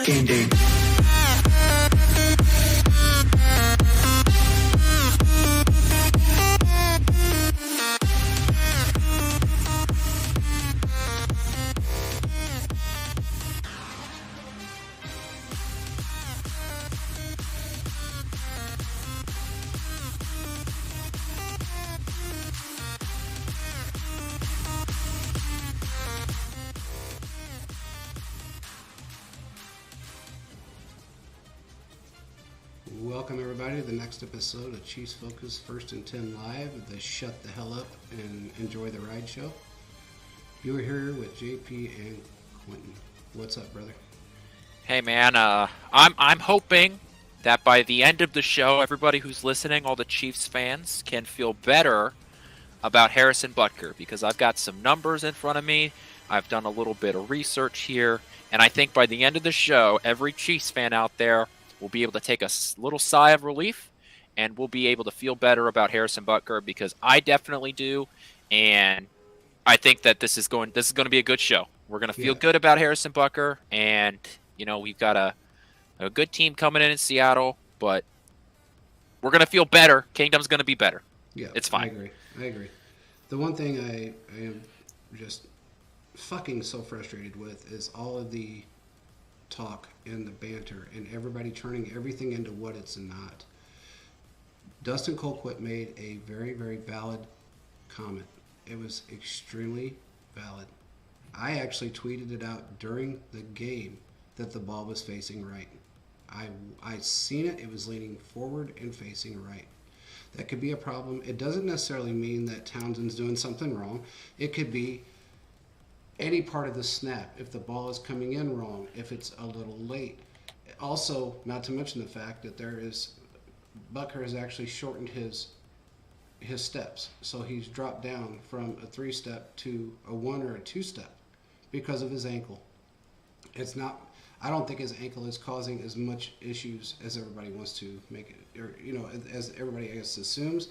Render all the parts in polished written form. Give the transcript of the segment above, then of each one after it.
Game day. Welcome everybody to the next episode of Chiefs Focus First and 10 Live, the Shut the Hell Up and Enjoy the Ride show. You are here with JP and Quentin. What's up, brother? Hey man, I'm hoping that by the end of the show, everybody who's listening, all the Chiefs fans, can feel better about Harrison Butker, because I've got some numbers in front of me. I've done a little bit of research here, and I think by the end of the show, every Chiefs fan out there will be able to take a little sigh of relief, and we'll be able to feel better about Harrison Butker, because I definitely do, and I think that this is going to be a good show. We're going to feel good about Harrison Butker, and we've got a good team coming in Seattle, but we're going to feel better. Kingdom's going to be better. Yeah, it's fine. I agree. The one thing I am just fucking so frustrated with is all of the talk and the banter and everybody turning everything into what it's not. Dustin Colquitt made a very, very valid comment. It was extremely valid. I actually tweeted it out during the game that the ball was facing right. I seen it. It was leaning forward and facing right. That could be a problem. It doesn't necessarily mean that Townsend's doing something wrong. It could be any part of the snap, if the ball is coming in wrong, if it's a little late. Also, not to mention the fact that Butker has actually shortened his steps. So he's dropped down from a 3-step to a 1 or a 2-step because of his ankle. I don't think his ankle is causing as much issues as everybody wants to make it, or as everybody, I guess, assumes.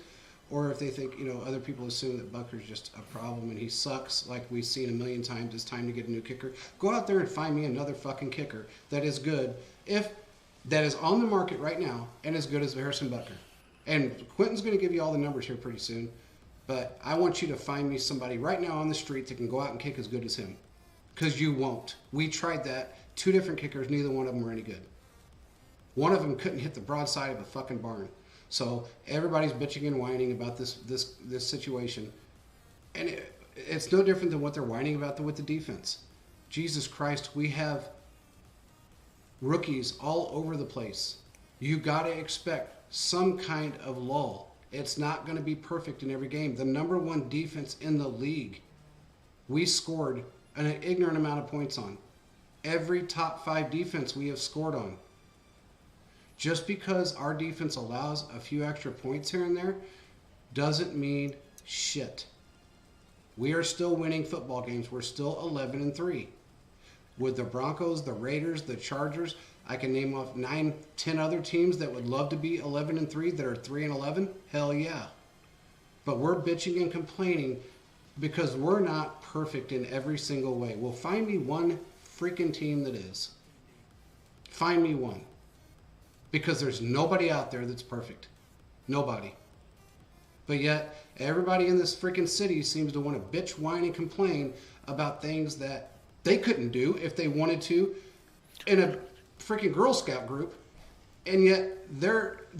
Or if they think, other people assume that Butker's just a problem and he sucks, like we've seen a million times, it's time to get a new kicker. Go out there and find me another fucking kicker that is good, that is on the market right now and as good as Harrison Butker. And Quentin's going to give you all the numbers here pretty soon, but I want you to find me somebody right now on the street that can go out and kick as good as him. Because you won't. We tried that. 2 different kickers, neither one of them were any good. One of them couldn't hit the broadside of a fucking barn. So everybody's bitching and whining about this situation. And it's no different than what they're whining about with the defense. Jesus Christ, we have rookies all over the place. You got to expect some kind of lull. It's not going to be perfect in every game. The number 1 defense in the league, we scored an ignorant amount of points on. Every top 5 defense we have scored on. Just because our defense allows a few extra points here and there doesn't mean shit. We are still winning football games. We're still 11-3. With the Broncos, the Raiders, the Chargers, I can name off 9, 10 other teams that would love to be 11-3 that are 3-11. Hell yeah. But we're bitching and complaining because we're not perfect in every single way. Well, find me one freaking team that is. Find me one. Because there's nobody out there that's perfect. Nobody. But yet, everybody in this freaking city seems to want to bitch, whine, and complain about things that they couldn't do if they wanted to in a freaking Girl Scout group. And yet,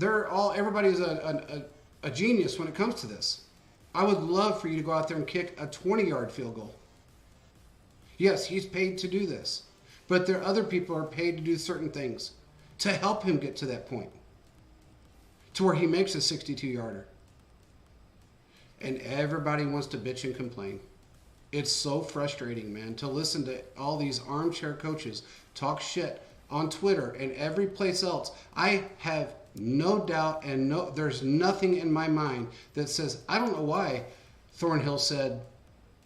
everybody's a genius when it comes to this. I would love for you to go out there and kick a 20-yard field goal. Yes, he's paid to do this. But there are other people who are paid to do certain things to help him get to that point, to where he makes a 62-yarder. And everybody wants to bitch and complain. It's so frustrating, man, to listen to all these armchair coaches talk shit on Twitter and every place else. I have no doubt and there's nothing in my mind that says, I don't know why Thornhill said,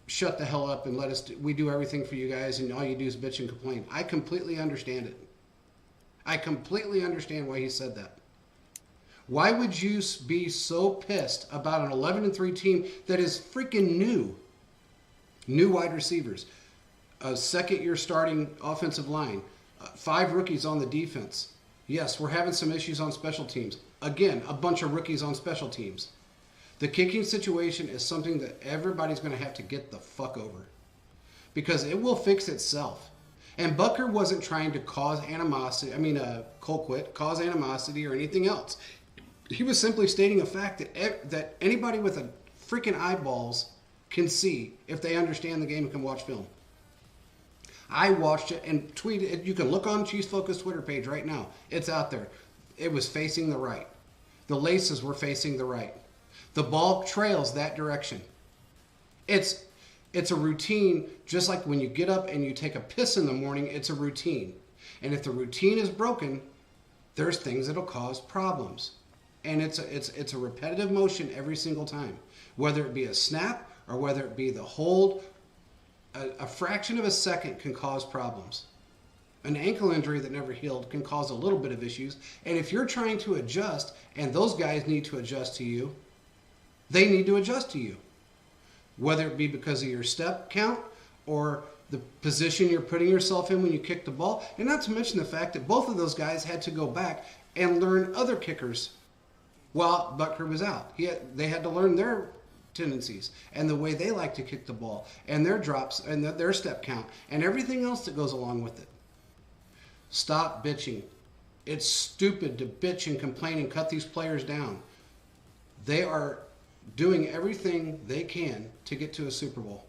shut the hell up and we do everything for you guys and all you do is bitch and complain. I completely understand it. I completely understand why he said that. Why would you be so pissed about an 11-3 team that is freaking new? New wide receivers, a second-year starting offensive line, 5 rookies on the defense. Yes, we're having some issues on special teams. Again, a bunch of rookies on special teams. The kicking situation is something that everybody's going to have to get the fuck over, because it will fix itself. And Butker wasn't trying to cause animosity. Colquitt cause animosity or anything else. He was simply stating a fact that anybody with a freaking eyeballs can see if they understand the game and can watch film. I watched it and tweeted it. You can look on Chiefs Focus Twitter page right now. It's out there. It was facing the right. The laces were facing the right. The ball trails that direction. It's a routine, just like when you get up and you take a piss in the morning, it's a routine. And if the routine is broken, there's things that'll cause problems. And it's a repetitive motion every single time. Whether it be a snap or whether it be the hold, a fraction of a second can cause problems. An ankle injury that never healed can cause a little bit of issues. And if you're trying to adjust, and those guys need to adjust to you, they need to adjust to you. Whether it be because of your step count or the position you're putting yourself in when you kick the ball. And not to mention the fact that both of those guys had to go back and learn other kickers while Butker was out. They had to learn their tendencies and the way they like to kick the ball and their drops and their step count and everything else that goes along with it. Stop bitching. It's stupid to bitch and complain and cut these players down. They are doing everything they can to get to a Super Bowl.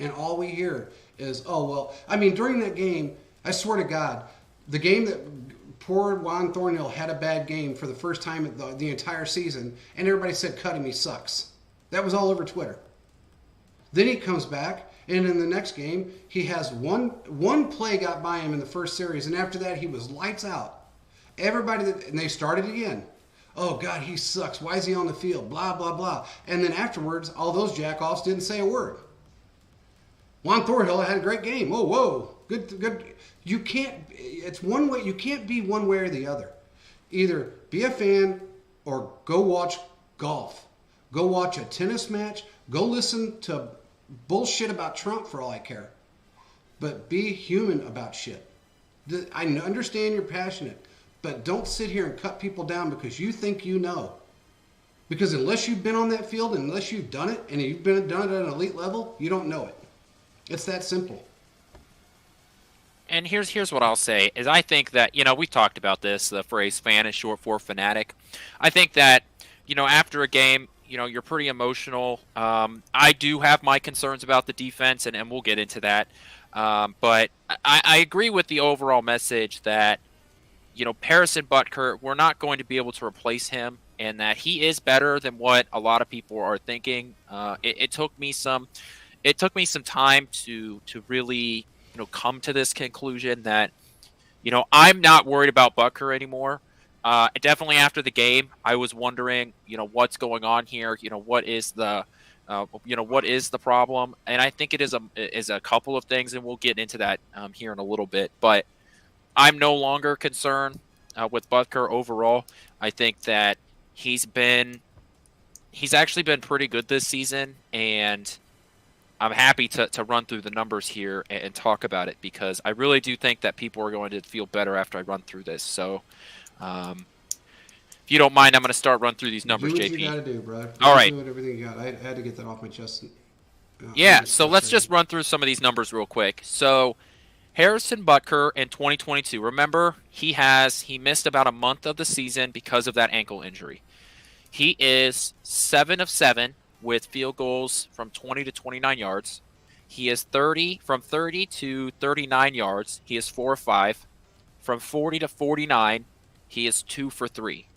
And all we hear is, during that game, I swear to God, the game that poor Juan Thornhill had a bad game for the first time the entire season, and everybody said, cut him, he sucks. That was all over Twitter. Then he comes back, and in the next game, he has one play got by him in the first series, and after that, he was lights out. And they started again. Oh, God, he sucks. Why is he on the field? Blah, blah, blah. And then afterwards, all those jackoffs didn't say a word. Juan Thornhill had a great game. Oh, whoa. Good. You can't, it's one way, you can't be one way or the other. Either be a fan or go watch golf. Go watch a tennis match. Go listen to bullshit about Trump for all I care. But be human about shit. I understand you're passionate, but don't sit here and cut people down because you think you know. Because unless you've been on that field, unless you've done it, and you've done it at an elite level, you don't know it. It's that simple. And here's what I'll say, is I think that, we talked about this, the phrase fan is short for fanatic. I think that, after a game, you're pretty emotional. I do have my concerns about the defense, and we'll get into that. But I agree with the overall message that, Harrison Butker, we're not going to be able to replace him, and that he is better than what a lot of people are thinking. It took me some time to really, come to this conclusion that, I'm not worried about Butker anymore. Definitely after the game, I was wondering, what's going on here? What is the problem? And I think it is a couple of things, and we'll get into that here in a little bit. But I'm no longer concerned with Butker overall. I think that he's actually been pretty good this season, and I'm happy to run through the numbers here and talk about it, because I really do think that people are going to feel better after I run through this. So, if you don't mind, I'm going to start running through these numbers, JP. Do what you got to do, bro. All right. Do everything you got. I had to get that off my chest. So let's just run through some of these numbers real quick. So, Harrison Butker in 2022, remember, he missed about a month of the season because of that ankle injury. He is 7 of 7 with field goals from 20 to 29 yards. He is from 30 to 39 yards. He is 4 of 5. From 40 to 49, he is 2 for 3.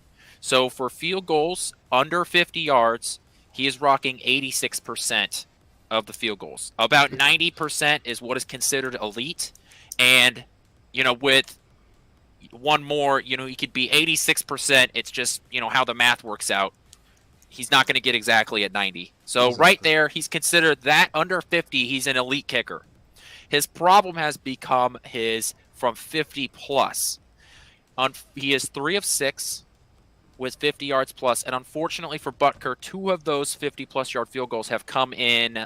So for field goals under 50 yards, he is rocking 86% of the field goals. About 90% is what is considered elite. And, with one more, he could be 86%. It's just, how the math works out. He's not going to get exactly at 90. So right there, he's considered that under 50, he's an elite kicker. His problem has become his from 50 plus. He is 3 of 6 with 50 yards plus, and unfortunately for Butker, 2 of those 50-plus yard field goals have come in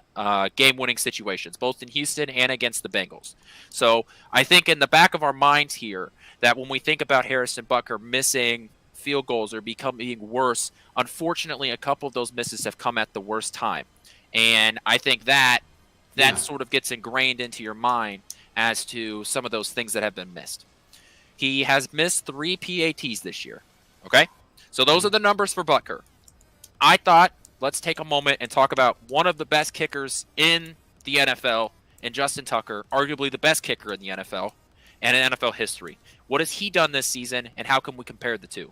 game-winning situations, both in Houston and against the Bengals. So I think in the back of our minds here that when we think about Harrison Butker missing field goals or becoming worse, unfortunately a couple of those misses have come at the worst time. And I think that sort of gets ingrained into your mind as to some of those things that have been missed. He has missed 3 PATs this year. Okay? So those are the numbers for Butker. I thought, let's take a moment and talk about one of the best kickers in the NFL, and Justin Tucker, arguably the best kicker in the NFL and in NFL history. What has he done this season, and how can we compare the two?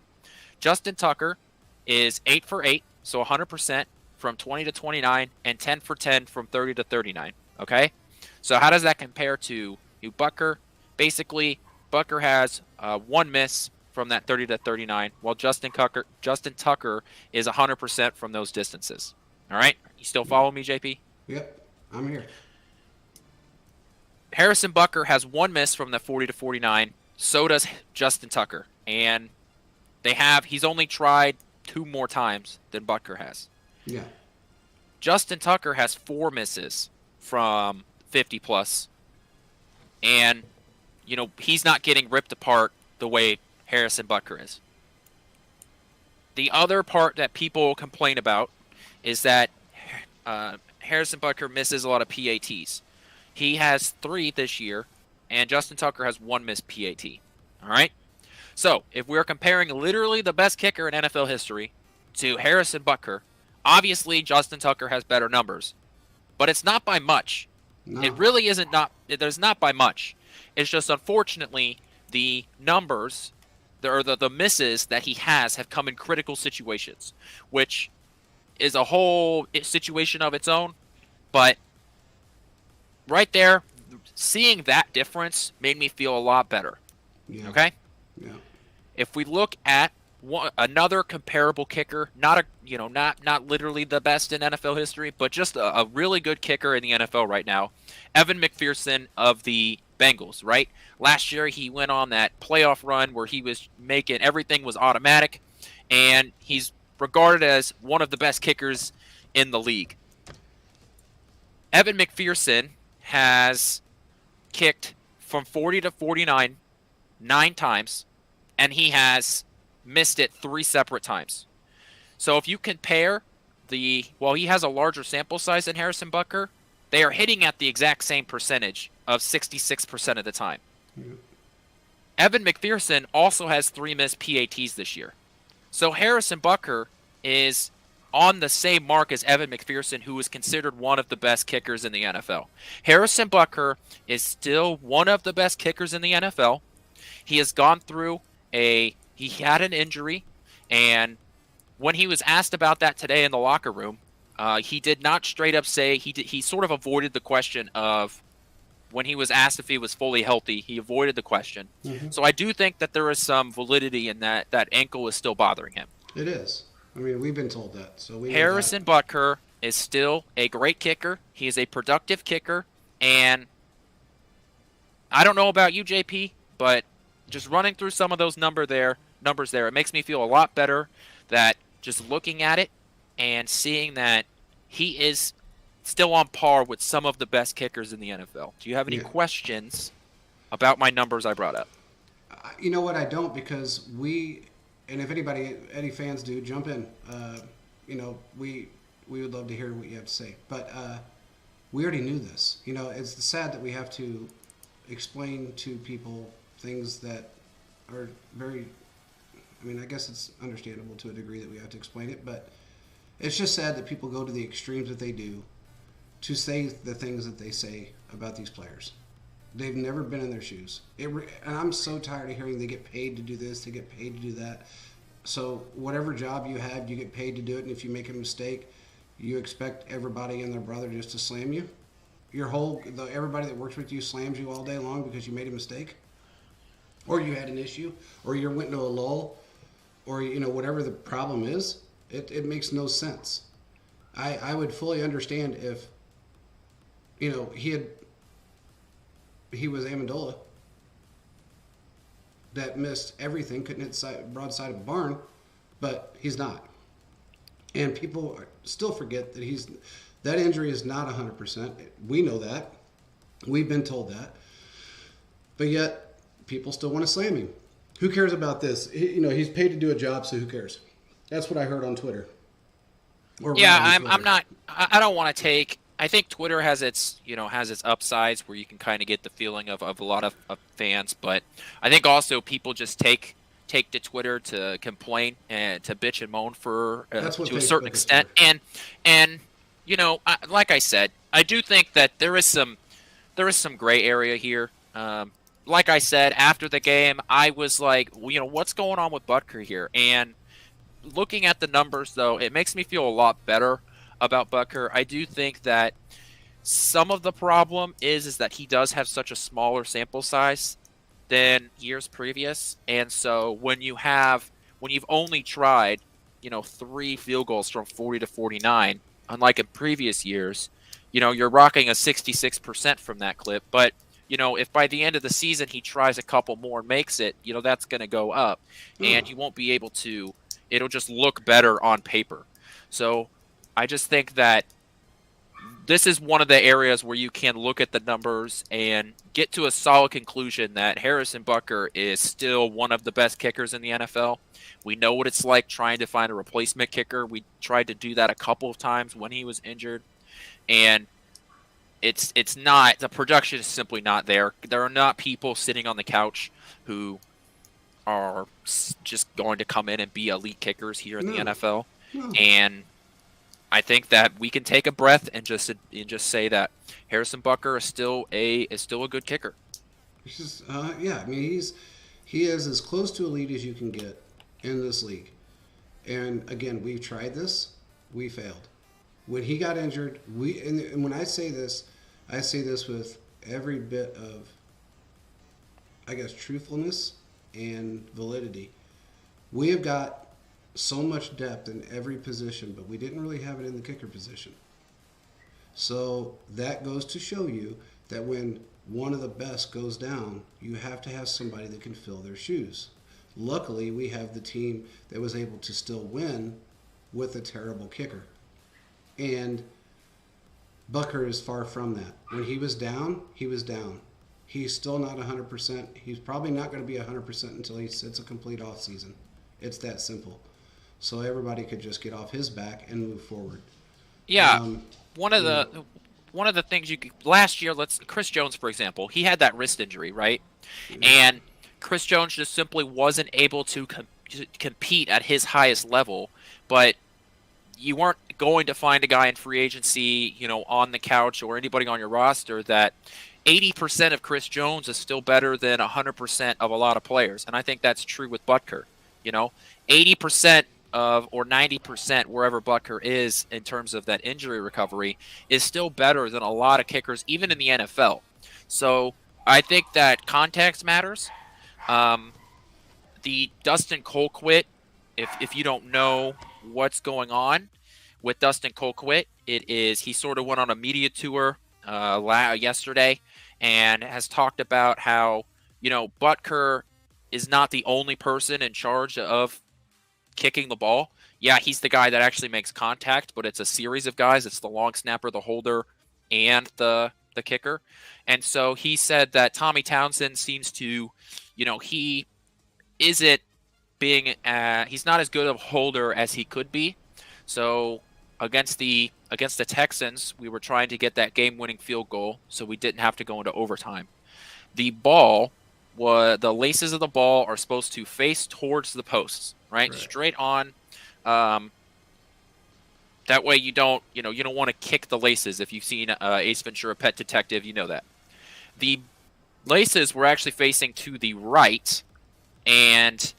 Justin Tucker is 8 for 8, so 100% from 20 to 29, and 10 for 10 from 30 to 39. Okay? So how does that compare to Butker? Basically, Butker has 1 miss from that 30 to 39, while Justin Tucker is 100% from those distances. All right? You still follow me, JP? Yep, I'm here. Harrison Butker has 1 miss from the 40 to 49. So does Justin Tucker. And he's only tried 2 more times than Butker has. Yeah. Justin Tucker has 4 misses from 50 plus. And, he's not getting ripped apart the way Harrison Butker is. The other part that people complain about is that Harrison Butker misses a lot of PATs. He has 3 this year, and Justin Tucker has 1 missed PAT. All right? So, if we're comparing literally the best kicker in NFL history to Harrison Butker, obviously Justin Tucker has better numbers. But it's not by much. No. It really isn't there's not by much. It's just, unfortunately, the numbers, the misses that he has have come in critical situations, which is a whole situation of its own. But right there, seeing that difference made me feel a lot better. Yeah. Okay? Yeah. If we look at another comparable kicker, not literally the best in NFL history, but just a really good kicker in the NFL right now, Evan McPherson of the Bengals, right? Last year he went on that playoff run where he was making everything was automatic, and he's regarded as one of the best kickers in the league. Evan McPherson has kicked from 40 to 49 9 times, and he has missed it 3 separate times. So if you compare while he has a larger sample size than Harrison Butker, they are hitting at the exact same percentage of 66% of the time. Mm-hmm. Evan McPherson also has 3 missed PATs this year. So Harrison Butker is on the same mark as Evan McPherson, who is considered one of the best kickers in the NFL. Harrison Butker is still one of the best kickers in the NFL. He has gone through he had an injury, and when he was asked about that today in the locker room, he did not straight up say, he sort of avoided the question of, when he was asked if he was fully healthy, he avoided the question. Mm-hmm. So I do think that there is some validity in that ankle is still bothering him. It is. I mean, we've been told that. So Harrison Butker is still a great kicker. He is a productive kicker, and I don't know about you, JP, but just running through some of those numbers there, it makes me feel a lot better that just looking at it and seeing that he is still on par with some of the best kickers in the NFL. Do you have any questions about my numbers I brought up? You know what? I don't, because and if any fans do, jump in. We would love to hear what you have to say. But we already knew this. It's sad that we have to explain to people things that are very, I guess it's understandable to a degree that we have to explain it, but it's just sad that people go to the extremes that they do to say the things that they say about these players. They've never been in their shoes. And I'm so tired of hearing they get paid to do this, they get paid to do that. So whatever job you have, you get paid to do it, and if you make a mistake, you expect everybody and their brother just to slam you? Everybody that works with you slams you all day long because you made a mistake? Or you had an issue? Or you went into a lull? Or, whatever the problem is? It makes no sense. I would fully understand if, he was Amendola that missed everything, couldn't hit broadside of a barn, but he's not. And people still forget that that injury is not 100%. We know that. We've been told that. But yet, people still want to slam him. Who cares about this? He's paid to do a job, so who cares? That's what I heard on Twitter. I'm not. I don't want to take. I think Twitter has its upsides where you can kind of get the feeling of a lot of fans, but I think also people just take to Twitter to complain and to bitch and moan for to a certain extent. And like I said, I do think that there is some gray area here. Like I said after the game, I was like, what's going on with Butker here? And looking at the numbers, though, it makes me feel a lot better about Butker. I do think that some of the problem is that he does have such a smaller sample size than years previous, and so when you've only tried 3 field goals from 40 to 49, unlike in previous years, you're rocking a 66% from that clip. But if by the end of the season he tries a couple more and makes it, that's going to go up, and you won't be able to. It'll just look better on paper. So I just think that this is one of the areas where you can look at the numbers and get to a solid conclusion that Harrison Butker is still one of the best kickers in the NFL. We know what it's like trying to find a replacement kicker. We tried to do that a couple of times when he was injured, and it's not, the production is simply not there. There are not people sitting on the couch who are just going to come in and be elite kickers here in the NFL. No. And I think that we can take a breath and just say that Harrison Butker is still a good kicker. He is as close to elite as you can get in this league. And again, we've tried this, we failed. When he got injured, and when I say this with every bit of, I guess, truthfulness and validity. We have got so much depth in every position, but we didn't really have it in the kicker position. So that goes to show you that when one of the best goes down, you have to have somebody that can fill their shoes. Luckily, we have the team that was able to still win with a terrible kicker. And Butker is far from that. When he was down, he was down. He's still not 100%. He's probably not going to be 100% until he sits a complete off season. It's that simple. So everybody could just get off his back and move forward. Yeah, one of the things last year, Chris Jones, for example, he had that wrist injury, right? Mm-hmm. And Chris Jones just simply wasn't able to compete at his highest level. But you weren't going to find a guy in free agency, on the couch or anybody on your roster that 80% of Chris Jones is still better than 100% of a lot of players. And I think that's true with Butker. 80% or 90% wherever Butker is in terms of that injury recovery is still better than a lot of kickers, even in the NFL. So I think that context matters. The Dustin Colquitt, if you don't know what's going on with Dustin Colquitt, he sort of went on a media tour yesterday and has talked about how, Butker is not the only person in charge of kicking the ball. Yeah, he's the guy that actually makes contact, but it's a series of guys. It's the long snapper, the holder, and the kicker. And so he said that Tommy Townsend seems to, he isn't being, he's not as good of a holder as he could be. So against the Texans, we were trying to get that game-winning field goal, so we didn't have to go into overtime. The laces of the ball are supposed to face towards the posts, right? Straight on. That way you don't want to kick the laces. If you've seen Ace Ventura: Pet Detective, you know that. The laces were actually facing to the right, and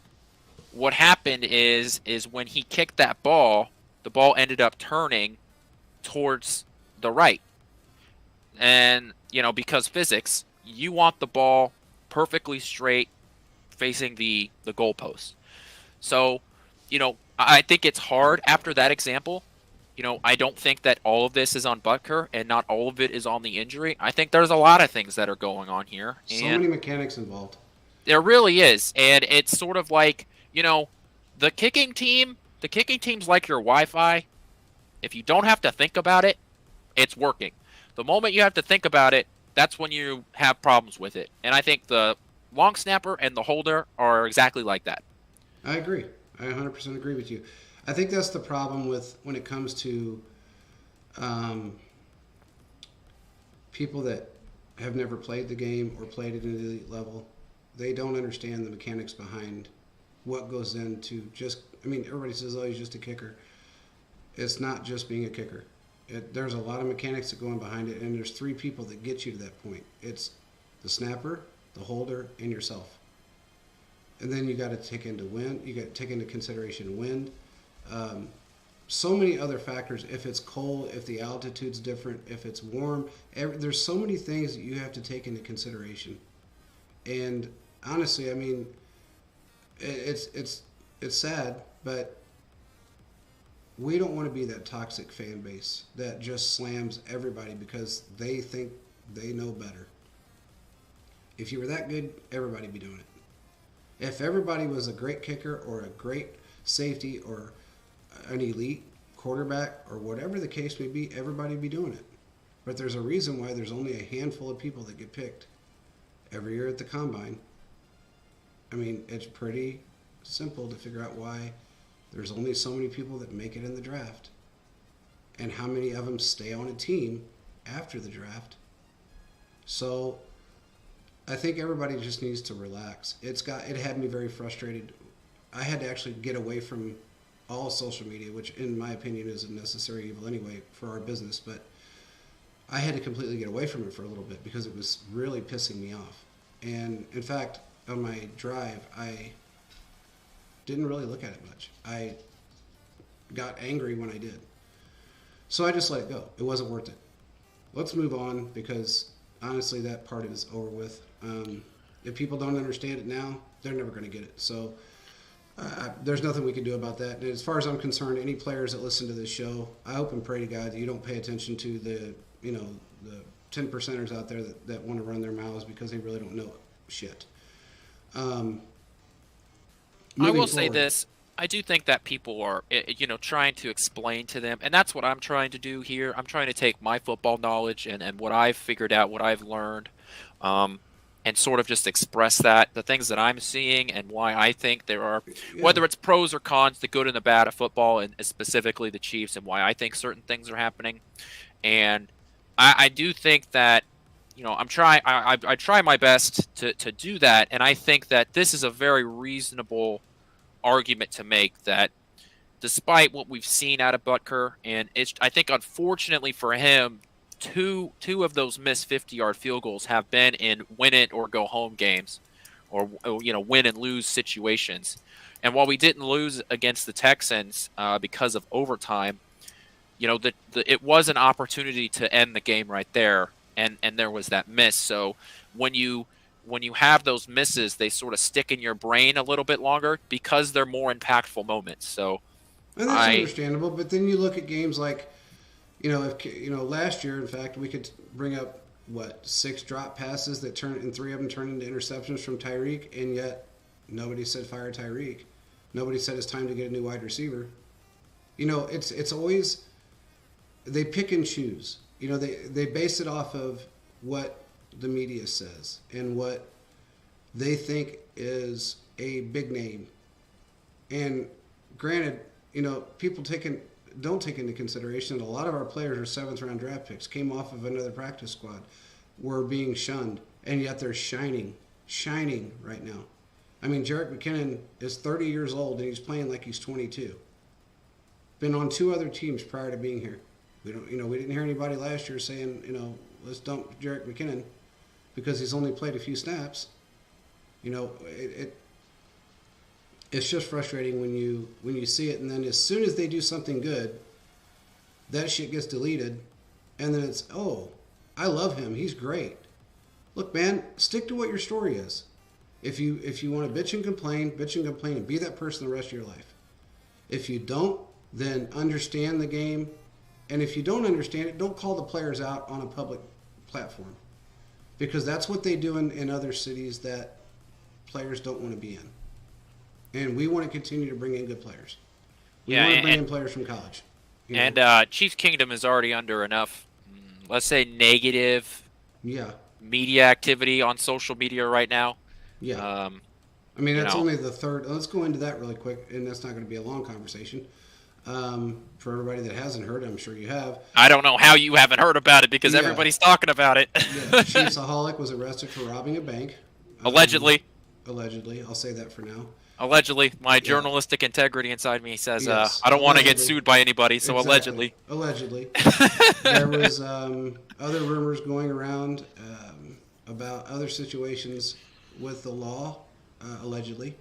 what happened is when he kicked that ball, the ball ended up turning towards the right. And, because physics, you want the ball perfectly straight facing the goalpost. So, I think it's hard after that example. I don't think that all of this is on Butker and not all of it is on the injury. I think there's a lot of things that are going on here. So many mechanics involved. There really is. And it's sort of like, the kicking team The kicking team's like your Wi-Fi. If you don't have to think about it, it's working. The moment you have to think about it, that's when you have problems with it. And I think the long snapper and the holder are exactly like that. I agree. I 100% agree with you. I think that's the problem with when it comes to um, people that have never played the game or played it at an elite level. They don't understand the mechanics behind what goes into just. I mean, everybody says, "Oh, he's just a kicker." It's not just being a kicker. There's a lot of mechanics that go in behind it, and there's three people that get you to that point. It's the snapper, the holder, and yourself. And then you got to take into wind. You got to take into consideration wind. So many other factors. If it's cold, if the altitude's different, if it's warm, there's so many things that you have to take into consideration. And honestly, I mean, it's sad, but we don't want to be that toxic fan base that just slams everybody because they think they know better. If you were that good, everybody'd be doing it. If everybody was a great kicker or a great safety or an elite quarterback or whatever the case may be, everybody'd be doing it. But there's a reason why there's only a handful of people that get picked every year at the combine. I mean, it's pretty simple to figure out why there's only so many people that make it in the draft and how many of them stay on a team after the draft. So I think everybody just needs to relax. It had me very frustrated. I had to actually get away from all social media, which in my opinion is a necessary evil anyway for our business, but I had to completely get away from it for a little bit because it was really pissing me off. And in fact, on my drive, I didn't really look at it much. I got angry when I did. So I just let it go. It wasn't worth it. Let's move on because honestly that part is over with. If people don't understand it now, they're never going to get it. So there's nothing we can do about that. And as far as I'm concerned, any players that listen to this show, I hope and pray to God that you don't pay attention to the 10%ers out there that want to run their mouths because they really don't know shit. I will say this. I do think that people are, trying to explain to them, and that's what I'm trying to do here. I'm trying to take my football knowledge and what I've figured out, what I've learned, and sort of just express the things that I'm seeing and why I think there are, whether it's pros or cons, the good and the bad of football, and specifically the Chiefs, and why I think certain things are happening. And I do think that, I try my best to do that, and I think that this is a very reasonable argument to make that despite what we've seen out of Butker, and I think unfortunately for him, two of those missed 50-yard field goals have been in win it or go home games, or win and lose situations. And while we didn't lose against the Texans because of overtime, it was an opportunity to end the game right there, and there was that miss. So when you have those misses, they sort of stick in your brain a little bit longer because they're more impactful moments. So, and that's understandable. But then you look at games like, last year, in fact, we could bring up 6 drop passes that and 3 of them turned into interceptions from Tyreek, and yet nobody said fire Tyreek. Nobody said it's time to get a new wide receiver. It's always they pick and choose. They base it off of what the media says and what they think is a big name. And granted, people don't take into consideration that a lot of our players are 7th round draft picks, came off of another practice squad, were being shunned, and yet they're shining right now. I mean, Jerick McKinnon is 30 years old and he's playing like he's 22. Been on 2 other teams prior to being here. We didn't hear anybody last year saying, let's dump Jerick McKinnon because he's only played a few snaps. It's just frustrating when you see it, and then as soon as they do something good, that shit gets deleted, and then it's, oh, I love him, he's great. Look, man, stick to what your story is. If you want to bitch and complain, and be that person the rest of your life. If you don't, then understand the game. And if you don't understand it, don't call the players out on a public platform. Because that's what they do in other cities that players don't want to be in. And we want to continue to bring in good players. We Yeah, want to bring and in players from college. Chiefs Kingdom is already under enough, let's say, negative Yeah, media activity on social media right now. yeah. Um, I mean, you that's know, only the third. Let's go into that really quick, and that's not going to be a long conversation. For everybody that hasn't heard, I'm sure you have. I don't know how you haven't heard about it because Yeah, everybody's talking about it. yeah. Chiefsaholic was arrested for robbing a bank. Allegedly. Allegedly, I'll say that for now. Allegedly, my Yeah. journalistic integrity inside me says Yes. I don't want to get Allegedly. sued by anybody, so Exactly. allegedly. Allegedly. There was other rumors going around about other situations with the law, allegedly.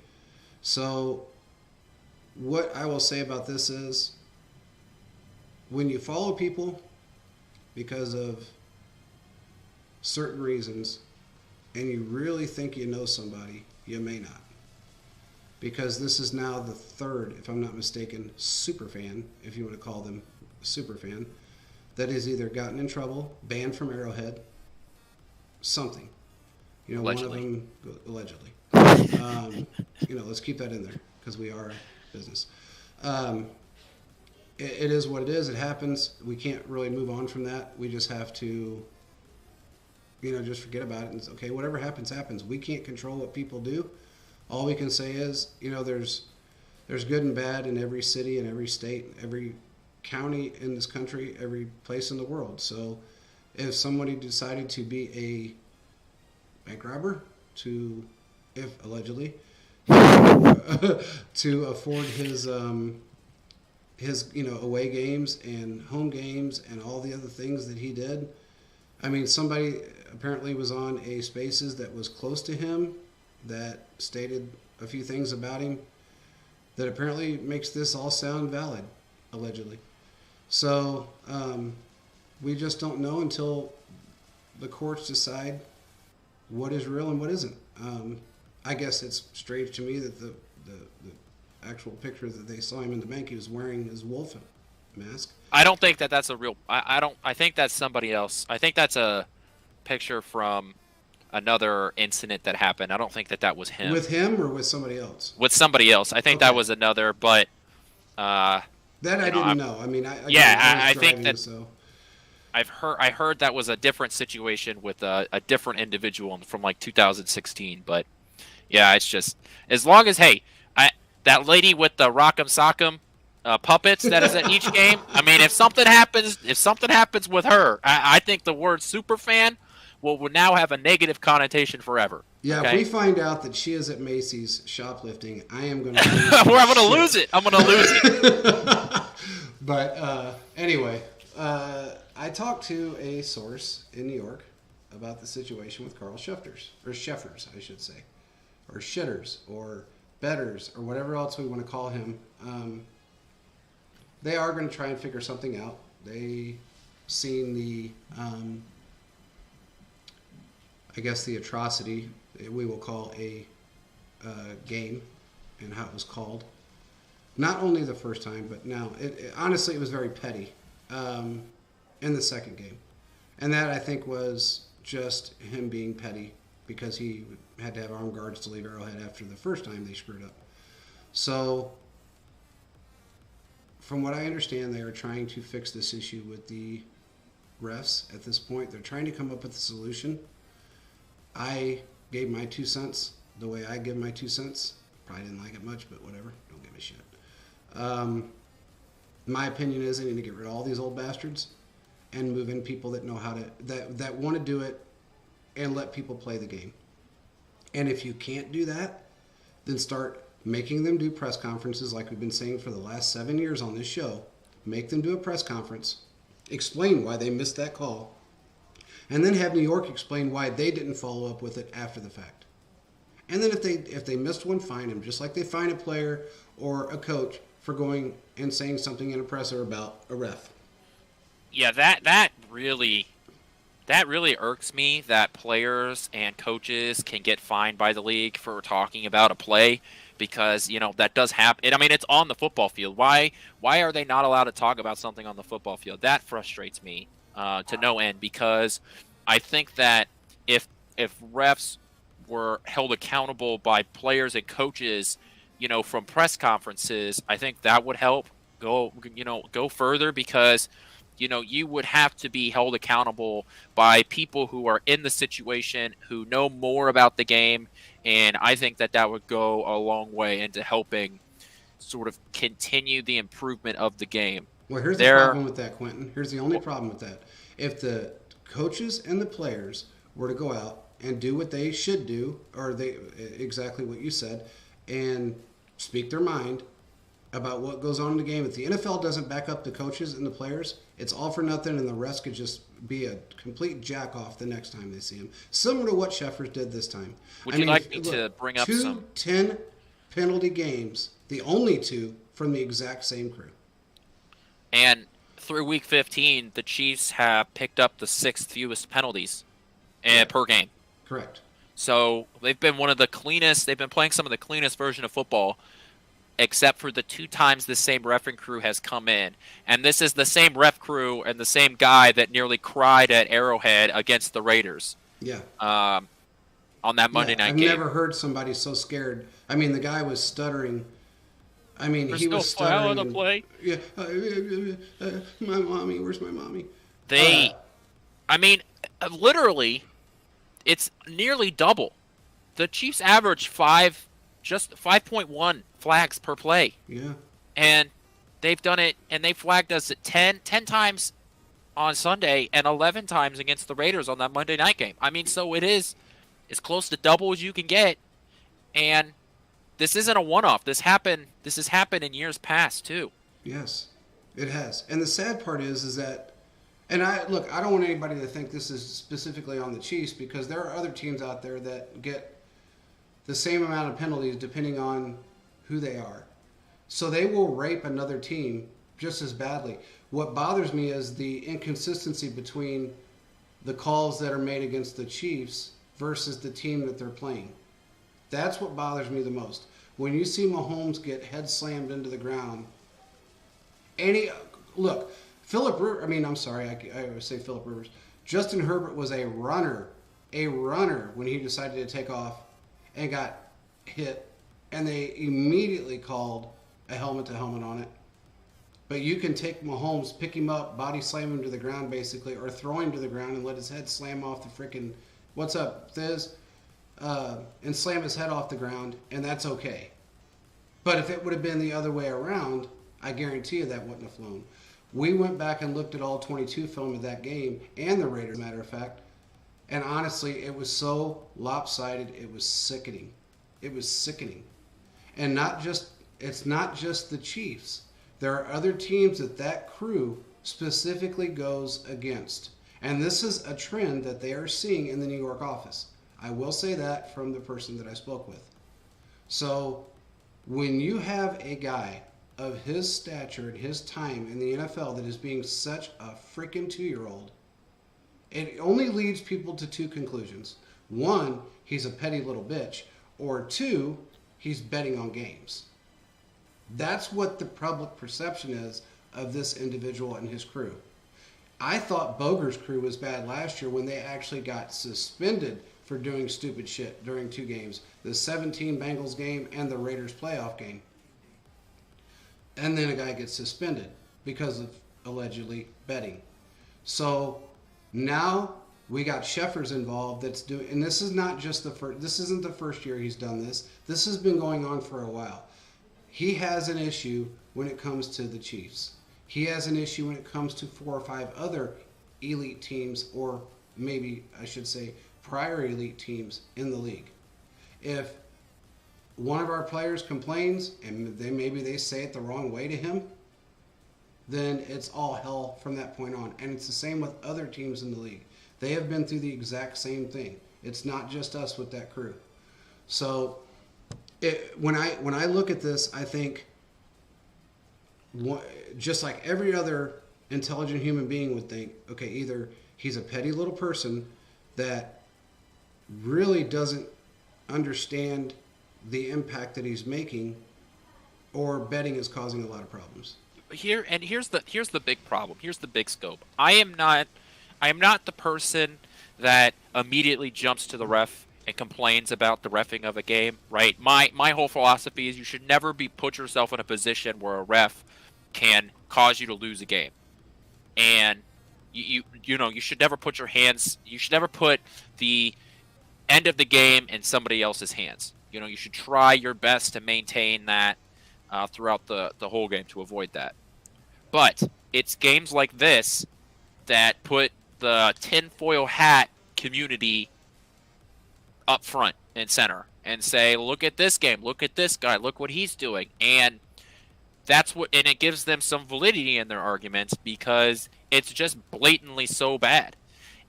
So, what I will say about this is when you follow people because of certain reasons and you really think you know somebody, you may not. Because this is now the third, if I'm not mistaken, super fan, if you want to call them super fan, that has either gotten in trouble, banned from Arrowhead, something. You know, Allegedly. one of them, allegedly. Let's keep that in there because we are business. It is what it is. It happens. We can't really move on from that. We just have to, just forget about it and say, okay, whatever happens, happens. We can't control what people do. All we can say is, there's good and bad in every city, in every state, every county in this country, every place in the world. So if somebody decided to be a bank robber, if allegedly, to afford his away games and home games and all the other things that he did. I mean, somebody apparently was on a Spaces that was close to him that stated a few things about him that apparently makes this all sound valid, allegedly. So we just don't know until the courts decide what is real and what isn't. I guess it's strange to me that the actual picture that they saw him in the bank, he was wearing his wolf mask. I don't think that's a real. I think that's somebody else. I think that's a picture from another incident that happened. I don't think that was him. With him or with somebody else? With somebody else. I think that was another, but that I didn't know. I mean, I driving, think that so. I heard that was a different situation with a different individual from like 2016. But yeah, it's just as long as that lady with the Rock'em Sock'em puppets that is at each game. I mean, if something happens with her, I think the word superfan will now have a negative connotation forever. Yeah, okay? If we find out that she is at Macy's shoplifting, I am going to I'm going to lose it. I'm going to lose it. But anyway, I talked to a source in New York about the situation with Carl Scheffers, I should say, or Shitters, or Betters, or whatever else we want to call him. They are going to try and figure something out. They seen the the atrocity we will call a game and how it was called. Not only the first time, but now. Honestly, it was very petty in the second game. And that, I think, was just him being petty because he had to have armed guards to leave Arrowhead after the first time they screwed up. So, from what I understand, they are trying to fix this issue with the refs at this point. They're trying to come up with a solution. I gave my 2 cents the way I give my 2 cents. Probably didn't like it much, but whatever. Don't give a shit. My opinion is they need to get rid of all these old bastards and move in people that know how to, that want to do it and let people play the game. And if you can't do that, then start making them do press conferences like we've been saying for the last 7 years on this show. Make them do a press conference, explain why they missed that call, and then have New York explain why they didn't follow up with it after the fact. And then if they missed one, fine them, just like they fine a player or a coach for going and saying something in a presser about a ref. Yeah, that really irks me that players and coaches can get fined by the league for talking about a play because, that does happen. I mean, it's on the football field. Why are they not allowed to talk about something on the football field? That frustrates me to no end because I think that if refs were held accountable by players and coaches, from press conferences, I think that would help. go further, because you would have to be held accountable by people who are in the situation, who know more about the game, and I think that would go a long way into helping sort of continue the improvement of the game. Well, here's the There, problem with that, Quentin. Here's the only problem with that. If the coaches and the players were to go out and do what they should do, or they exactly what you said, and speak their mind about what goes on in the game, if the NFL doesn't back up the coaches and the players, it's all for nothing, and the rest could just be a complete jack off the next time they see him. Similar to what Sheffers did this time. would you like me to bring up some 10 penalty games, the only two from the exact same crew. And through week 15, the Chiefs have picked up the 6th fewest penalties per game. Correct. So they've been one of the cleanest. They've been playing some of the cleanest version of football, except for the 2 times the same reffing crew has come in. And this is the same ref crew and the same guy that nearly cried at Arrowhead against the Raiders. Yeah. On that Monday night game. I've never heard somebody so scared. I mean, the guy was stuttering. I mean, There's he no was foul stuttering. on the play. Yeah. My mommy, where's my mommy? I mean, literally, it's nearly double. The Chiefs average 5.1 flags per play. Yeah. And they've done it, and they flagged us at 10 times on Sunday and 11 times against the Raiders on that Monday night game. I mean, so it is as close to double as you can get. And this isn't a one-off. This has happened in years past too. Yes, it has. And the sad part is that, and I don't want anybody to think this is specifically on the Chiefs, because there are other teams out there that get the same amount of penalties depending on who they are. So they will rape another team just as badly. What bothers me is the inconsistency between the calls that are made against the Chiefs versus the team that they're playing. That's what bothers me the most. When you see Mahomes get head slammed into the ground, Philip Rivers, I always say Philip Rivers. Justin Herbert was a runner when he decided to take off and got hit, and they immediately called a helmet-to-helmet on it. But you can take Mahomes, pick him up, body slam him to the ground basically, or throw him to the ground and let his head slam off the freaking, what's up, Thiz? And slam his head off the ground, and that's okay. But if it would have been the other way around, I guarantee you that wouldn't have flown. We went back and looked at all 22 film of that game, and the Raiders, as a matter of fact, and honestly, it was so lopsided, it was sickening. It was sickening. And it's not just the Chiefs. There are other teams that crew specifically goes against. And this is a trend that they are seeing in the New York office. I will say that from the person that I spoke with. So when you have a guy of his stature and his time in the NFL that is being such a freaking 2-year-old, it only leads people to 2 conclusions. 1, he's a petty little bitch, or 2, he's betting on games. That's what the public perception is of this individual and his crew. I thought Boger's crew was bad last year when they actually got suspended for doing stupid shit during 2 games. The 17 Bengals game and the Raiders playoff game. And then a guy gets suspended because of allegedly betting. So now we got Sheffers involved that's doing, and this is not just this isn't the first year he's done this. This has been going on for a while. He has an issue when it comes to the Chiefs. He has an issue when it comes to 4 or 5 other elite teams, or maybe I should say prior elite teams in the league. If one of our players complains and maybe they say it the wrong way to him, then it's all hell from that point on. And it's the same with other teams in the league. They have been through the exact same thing. It's not just us with that crew. So when I look at this, I think just like every other intelligent human being would think, okay, either he's a petty little person that really doesn't understand the impact that he's making, or betting is causing a lot of problems. Here's the big problem. Here's the big scope. I am not the person that immediately jumps to the ref and complains about the reffing of a game, right? My whole philosophy is you should never put yourself in a position where a ref can cause you to lose a game. And you should never put the end of the game in somebody else's hands. You should try your best to maintain that throughout the whole game to avoid that. But it's games like this that put the tinfoil hat community up front and center and say, look at this game, look at this guy, look what he's doing. And it gives them some validity in their arguments because it's just blatantly so bad.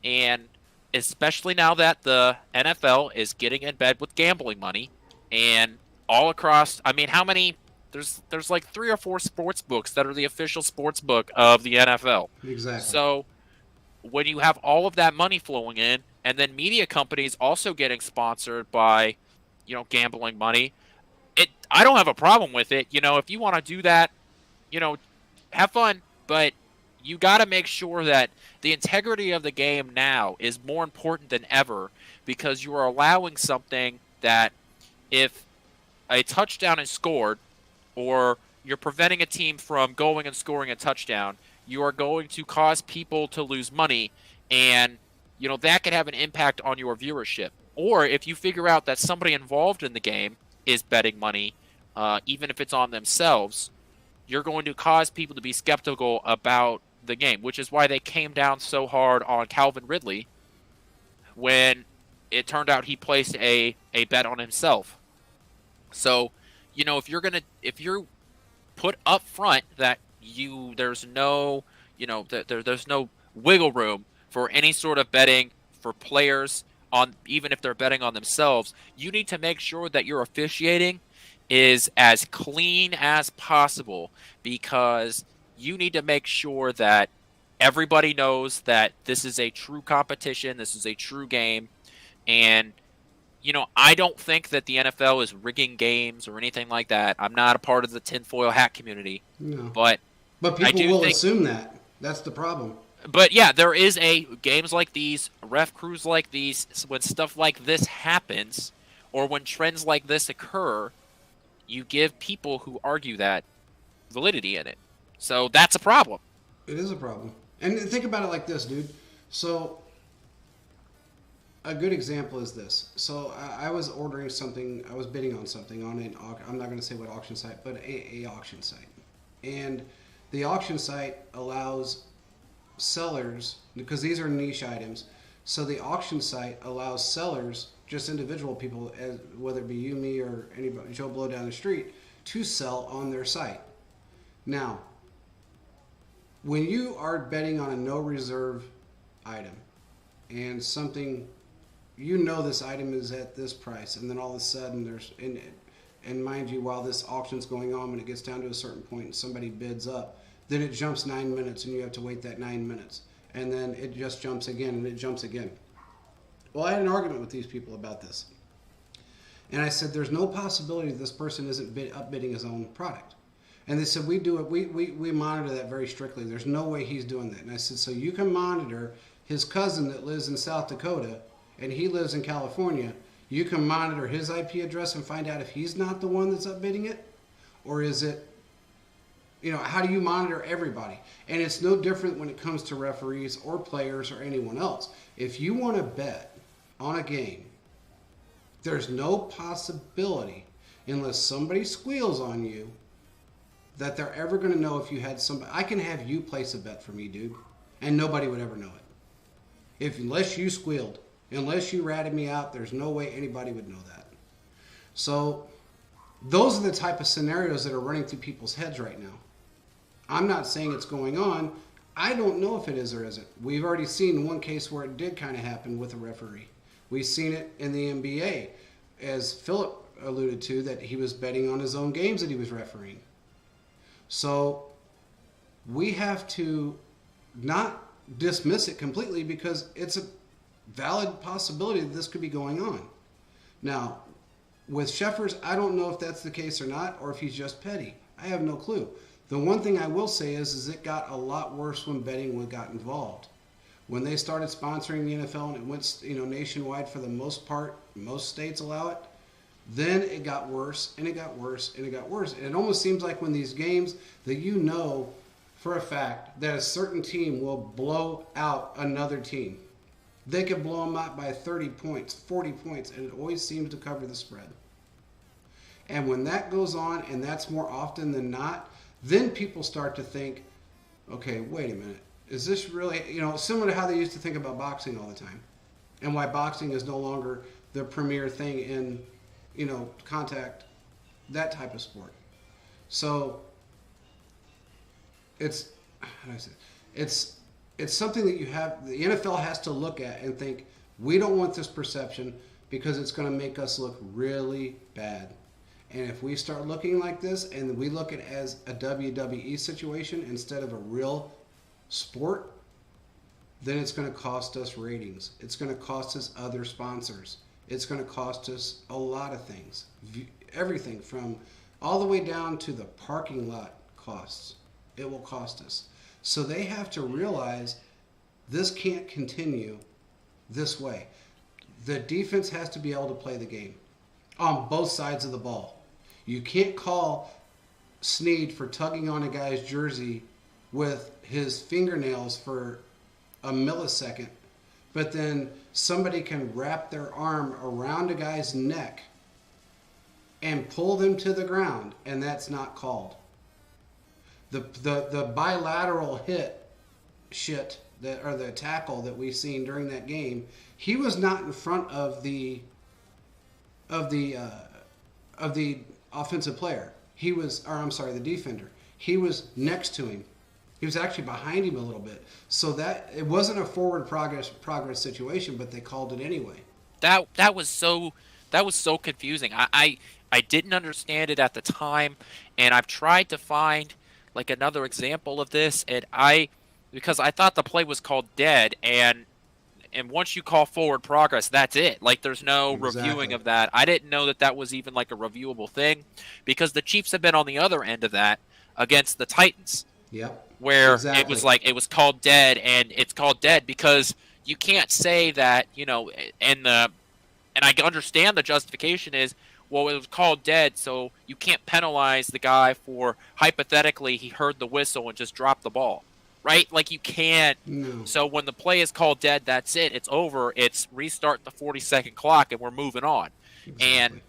And especially now that the NFL is getting in bed with gambling money and all across, I mean, how many, there's like 3 or 4 sports books that are the official sports book of the NFL. Exactly. So when you have all of that money flowing in and then media companies also getting sponsored by, gambling money, I don't have a problem with it. If you want to do that, have fun, but you got to make sure that the integrity of the game now is more important than ever because you are allowing something that if a touchdown is scored or you're preventing a team from going and scoring a touchdown, you are going to cause people to lose money, and that could have an impact on your viewership. Or if you figure out that somebody involved in the game is betting money, even if it's on themselves, you're going to cause people to be skeptical about the game, which is why they came down so hard on Calvin Ridley when it turned out he placed a bet on himself. So, if you're put up front that there's no, there's no wiggle room for any sort of betting for players on, even if they're betting on themselves, you need to make sure that your officiating is as clean as possible because you need to make sure that everybody knows that this is a true competition, this is a true game, and I don't think that the NFL is rigging games or anything like that. I'm not a part of the tinfoil hat community, no. but people will assume that. That's the problem. But yeah, there is games like these, ref crews like these, when stuff like this happens, or when trends like this occur, you give people who argue that validity in it. So that's a problem. It is a problem. And think about it like this, dude. So a good example is this. So I was ordering something, I was bidding on something on I'm not going to say what auction site, but a auction site. And the auction site allows sellers, because these are niche items, so the auction site allows sellers, just individual people, whether it be you, me, or anybody, Joe Blow down the street, to sell on their site. Now, when you are betting on a no reserve item and something, this item is at this price, and then all of a sudden there's, and mind you, while this auction's going on, when it gets down to a certain point and somebody bids up, then it jumps 9 minutes and you have to wait that 9 minutes. And then it just jumps again and it jumps again. Well, I had an argument with these people about this. And I said, there's no possibility this person isn't upbidding his own product. And they said, we do it, we monitor that very strictly. There's no way he's doing that. And I said, so you can monitor his cousin that lives in South Dakota and he lives in California. You can monitor his IP address and find out if he's not the one that's upbidding it, or is it, how do you monitor everybody? And it's no different when it comes to referees or players or anyone else. If you want to bet on a game, there's no possibility, unless somebody squeals on you, that they're ever going to know if you had somebody. I can have you place a bet for me, dude, and nobody would ever know it. Unless you squealed, unless you ratted me out, there's no way anybody would know that. So those are the type of scenarios that are running through people's heads right now. I'm not saying it's going on. I don't know if it is or isn't. We've already seen one case where it did kind of happen with a referee. We've seen it in the NBA, as Philip alluded to, that he was betting on his own games that he was refereeing. So we have to not dismiss it completely because it's a valid possibility that this could be going on. Now, with Sheffers, I don't know if that's the case or not, or if he's just petty. I have no clue. The one thing I will say is it got a lot worse when betting got involved. When they started sponsoring the NFL and it went, nationwide for the most part, most states allow it. Then it got worse, and it got worse, and it got worse. And it almost seems like when these games that you know for a fact that a certain team will blow out another team. They can blow them out by 30 points, 40 points, and it always seems to cover the spread. And when that goes on, and that's more often than not, then people start to think, okay, wait a minute. Is this really, similar to how they used to think about boxing all the time, and why boxing is no longer the premier thing in, contact, that type of sport. So it's, how do I say it? It's something that the NFL has to look at and think, we don't want this perception because it's going to make us look really bad. And if we start looking like this and we look at it as a WWE situation instead of a real sport, then it's going to cost us ratings. It's going to cost us other sponsors. It's going to cost us a lot of things. Everything from all the way down to the parking lot costs. It will cost us. So they have to realize this can't continue this way. The defense has to be able to play the game on both sides of the ball. You can't call Snead for tugging on a guy's jersey with his fingernails for a millisecond, but then somebody can wrap their arm around a guy's neck and pull them to the ground, and that's not called. The bilateral hit shit or the tackle that we've seen during that game, he was not in front of the offensive player. The defender. He was next to him. He was actually behind him a little bit. So that it wasn't a forward progress situation, but they called it anyway. That was so confusing. I didn't understand it at the time, and I've tried to find like another example of this, and because I thought the play was called dead, and once you call forward progress, that's it. Like, there's no reviewing of that. I didn't know that was even like a reviewable thing, because the Chiefs have been on the other end of that against the Titans. Yep. Where it was like it was called dead, and it's called dead because you can't say that, and I understand the justification is, well, it was called dead, so you can't penalize the guy for hypothetically he heard the whistle and just dropped the ball. Right? Like, you can't. No. So when the play is called dead, that's it. It's over. It's restart the 40-second clock, and we're moving on. Exactly. And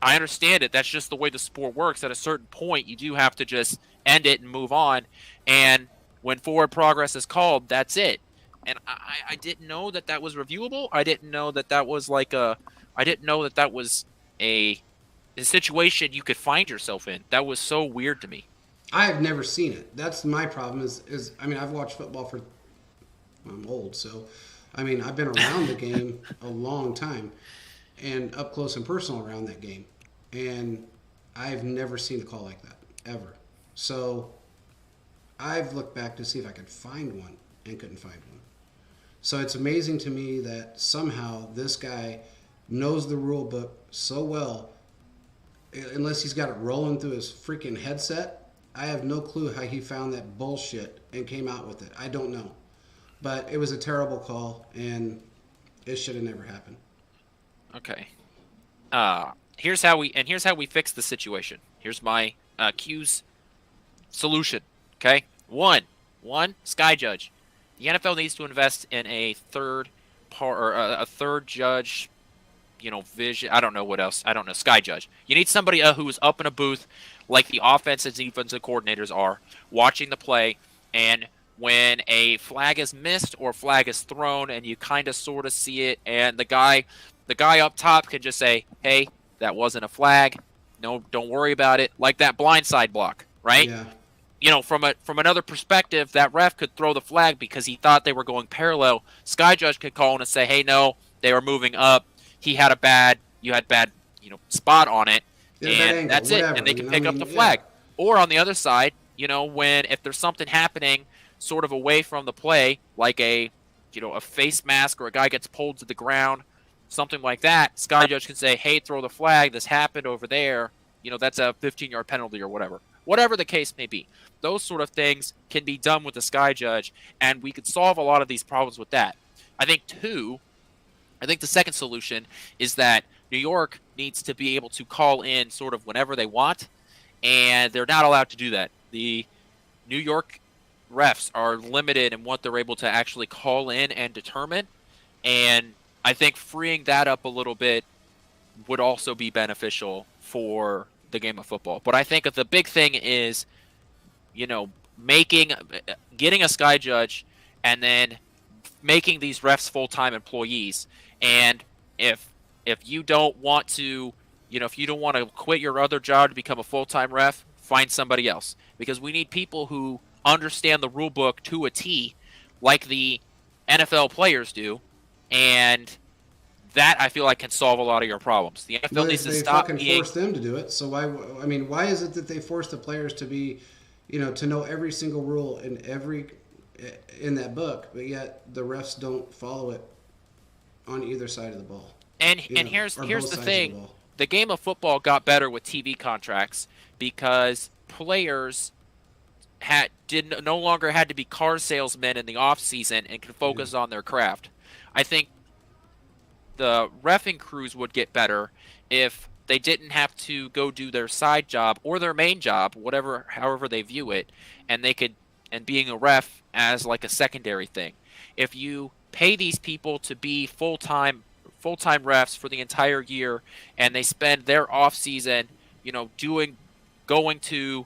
I understand it. That's just the way the sport works. At a certain point, you do have to just end it and move on. And when forward progress is called, that's it. And I didn't know that was reviewable. I didn't know that was like I didn't know that was a situation you could find yourself in. That was so weird to me. I have never seen it. That's my problem is I've watched football I'm old, so I've been around the game a long time and up close and personal around that game. And I've never seen a call like that, ever. So I've looked back to see if I could find one and couldn't find one. So it's amazing to me that somehow this guy knows the rule book so well, unless he's got it rolling through his freaking headset. I have no clue how he found that bullshit and came out with it. I don't know. But it was a terrible call, and it should have never happened. Okay. Here's how we fix the situation. Here's my Q's solution. Okay? One, Sky Judge. The NFL needs to invest in a third judge, vision. I don't know what else. I don't know. Sky Judge. You need somebody who is up in a booth like the offensive and defensive coordinators are, watching the play, and when a flag is missed or flag is thrown and you kind of sort of see it, and the guy up top can just say, hey, that wasn't a flag. No, don't worry about it. Like that blindside block, right? Yeah. From another perspective, that ref could throw the flag because he thought they were going parallel. Sky Judge could call in and say, hey, no, they were moving up. You had bad, spot on it. And that's it, and they can pick up the flag. Yeah. Or on the other side, if there's something happening sort of away from the play, like a face mask or a guy gets pulled to the ground, something like that, Sky Judge can say, hey, throw the flag, this happened over there, that's a 15-yard penalty or whatever. Whatever the case may be. Those sort of things can be done with the Sky Judge, and we could solve a lot of these problems with that. I think the second solution is that New York needs to be able to call in sort of whenever they want, and they're not allowed to do that. The New York refs are limited in what they're able to actually call in and determine, and I think freeing that up a little bit would also be beneficial for the game of football. But I think that the big thing is, making getting a sky judge and then making these refs full-time employees. And if you don't want to, if you don't want to quit your other job to become a full-time ref, find somebody else, because we need people who understand the rule book to a T, like the NFL players do, and that I feel like can solve a lot of your problems. The NFL Well, needs to they stop fucking being. force them to do it. So why? I mean, why is it that they force the players to be, to know every single rule in that book, but yet the refs don't follow it on either side of the ball? And You know, here's or here's both the sides of the thing: ball. the game of football got better with TV contracts because players did no longer had to be car salesmen in the off season and could Yeah. focus on their craft. I think the reffing crews would get better if they didn't have to go do their side job or their main job, however they view it, and they could and being a ref as like a secondary thing. If you pay these people to be full-time refs for the entire year and they spend their off season, going to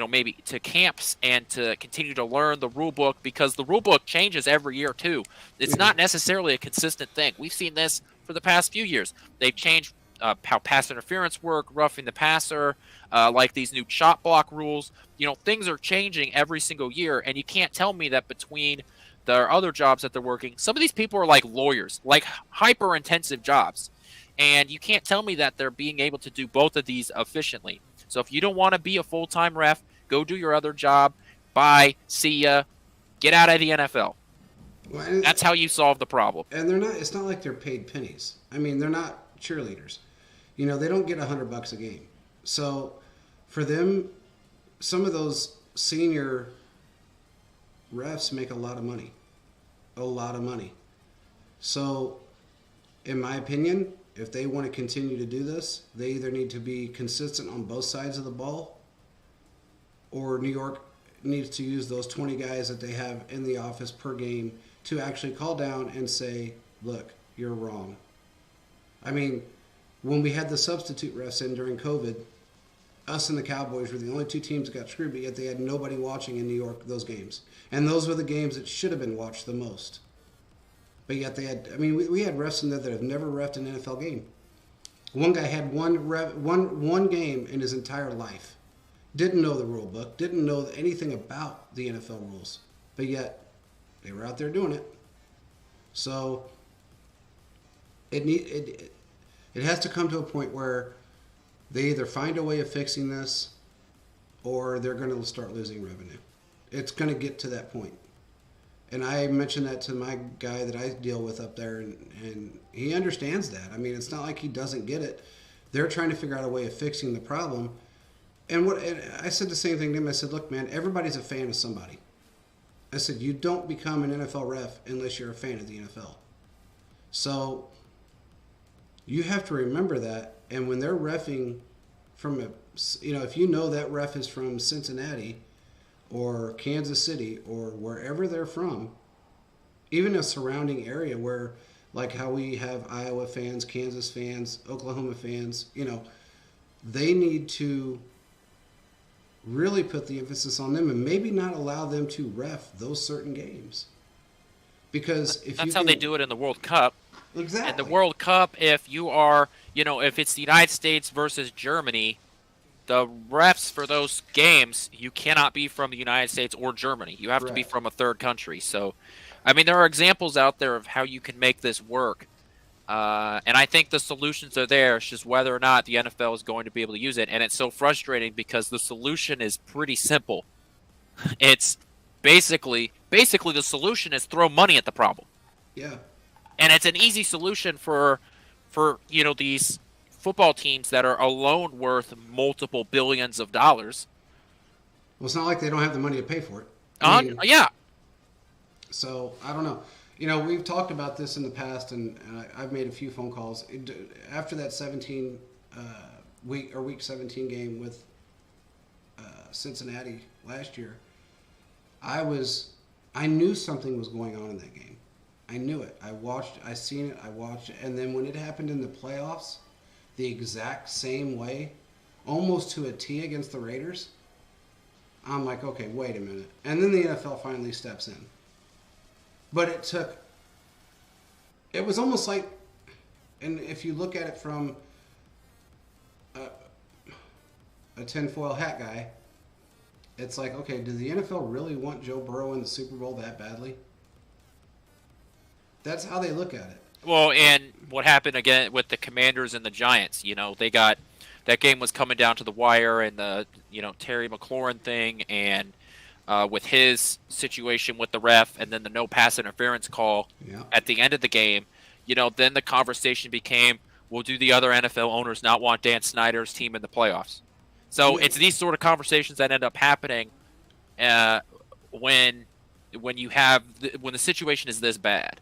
maybe to camps and to continue to learn the rule book, because the rule book changes every year too. It's Yeah. not necessarily a consistent thing. We've seen this for the past few years. They've changed how pass interference work, roughing the passer, like these new chop block rules. Things are changing every single year, and you can't tell me that between their other jobs that they're working, some of these people are like lawyers, like hyper intensive jobs. And you can't tell me that they're being able to do both of these efficiently. So if you don't want to be a full-time ref, go do your other job. Bye. See ya. Get out of the NFL. Well, That's how you solve the problem. and they're not. It's not like they're paid pennies. I mean, they're not cheerleaders. They don't get $100 a game. So for them, some of those senior refs make a lot of money. A lot of money. So, in my opinion, if they want to continue to do this, they either need to be consistent on both sides of the ball, or New York needs to use those 20 guys that they have in the office per game to actually call down and say, look, you're wrong. I mean, when we had the substitute refs in during COVID, us and the Cowboys were the only two teams that got screwed, but yet they had nobody watching in New York those games. And those were the games that should have been watched the most. But yet they had, I mean, we had refs in there that have never refed an NFL game. One guy had one game in his entire life. Didn't know the rule book, didn't know anything about the NFL rules. But yet they were out there doing it. So it has to come to a point where they either find a way of fixing this or they're going to start losing revenue. It's going to get to that point. And I mentioned that to my guy that I deal with up there, and he understands that. I mean, it's not like he doesn't get it. They're trying to figure out a way of fixing the problem. And I said the same thing to him. I said, look, man, everybody's a fan of somebody. I said, you don't become an NFL ref unless you're a fan of the NFL. So you have to remember that. And when they're reffing from if you know that ref is from Cincinnati or Kansas City or wherever they're from, even a surrounding area where, like how we have Iowa fans, Kansas fans, Oklahoma fans, they need to really put the emphasis on them and maybe not allow them to ref those certain games. Because That's how they do it in the World Cup. Exactly. In the World Cup, if you are, if it's the United States versus Germany, the refs for those games, you cannot be from the United States or Germany. You have to be Correct. from a third country. So, I mean, there are examples out there of how you can make this work. And I think the solutions are there. It's just whether or not the NFL is going to be able to use it. And it's so frustrating because the solution is pretty simple. It's basically the solution is throw money at the problem. Yeah. And it's an easy solution for these football teams that are alone worth multiple billions of dollars. Well, it's not like they don't have the money to pay for it. Yeah. So I don't know. We've talked about this in the past, and I've made a few phone calls after that 17 week 17 game with Cincinnati last year. I knew something was going on in that game. I knew it. I seen it, and then when it happened in the playoffs, the exact same way, almost to a T against the Raiders, I'm like, okay, wait a minute. And then the NFL finally steps in. But it was almost like, and if you look at it from a tinfoil hat guy, it's like, okay, does the NFL really want Joe Burrow in the Super Bowl that badly? That's how they look at it. Well, and what happened again with the Commanders and the Giants? They got that game was coming down to the wire, and the Terry McLaurin thing, and with his situation with the ref, and then the no pass interference call at the end of the game. Then the conversation became, well, do the other NFL owners not want Dan Snyder's team in the playoffs? So it's these sort of conversations that end up happening when the situation is this bad.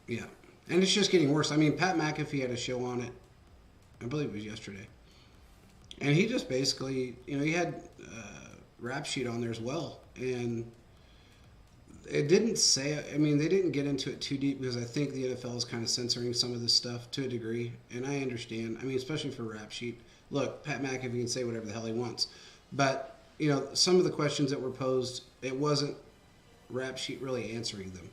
Yeah, and it's just getting worse. I mean, Pat McAfee had a show on it, I believe it was yesterday, and he just basically, he had Rap Sheet on there as well, and it didn't say. I mean, they didn't get into it too deep because I think the NFL is kind of censoring some of this stuff to a degree, and I understand. I mean, especially for Rap Sheet. Look, Pat McAfee can say whatever the hell he wants, but some of the questions that were posed, it wasn't Rap Sheet really answering them.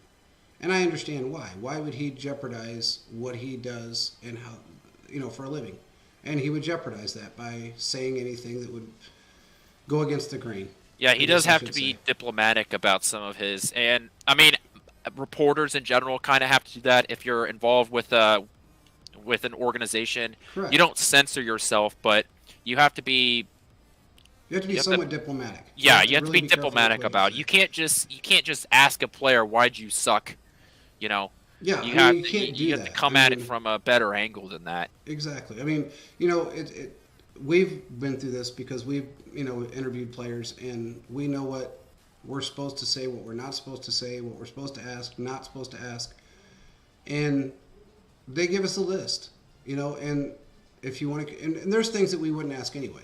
And I understand why. Why would he jeopardize what he does and how, for a living? And he would jeopardize that by saying anything that would go against the grain. Yeah, he does have to be diplomatic about some of his. And, I mean, reporters in general kind of have to do that if you're involved with an organization. Correct. You don't censor yourself, but you have to be... You have to be somewhat diplomatic. Yeah, you have to be diplomatic about it. You can't just ask a player, why'd you suck? Yeah, you have to come at it from a better angle than that. Exactly. I mean, we've been through this because we've, interviewed players, and we know what we're supposed to say, what we're not supposed to say, what we're supposed to ask, not supposed to ask. And they give us a list, and if you want to, and there's things that we wouldn't ask anyway.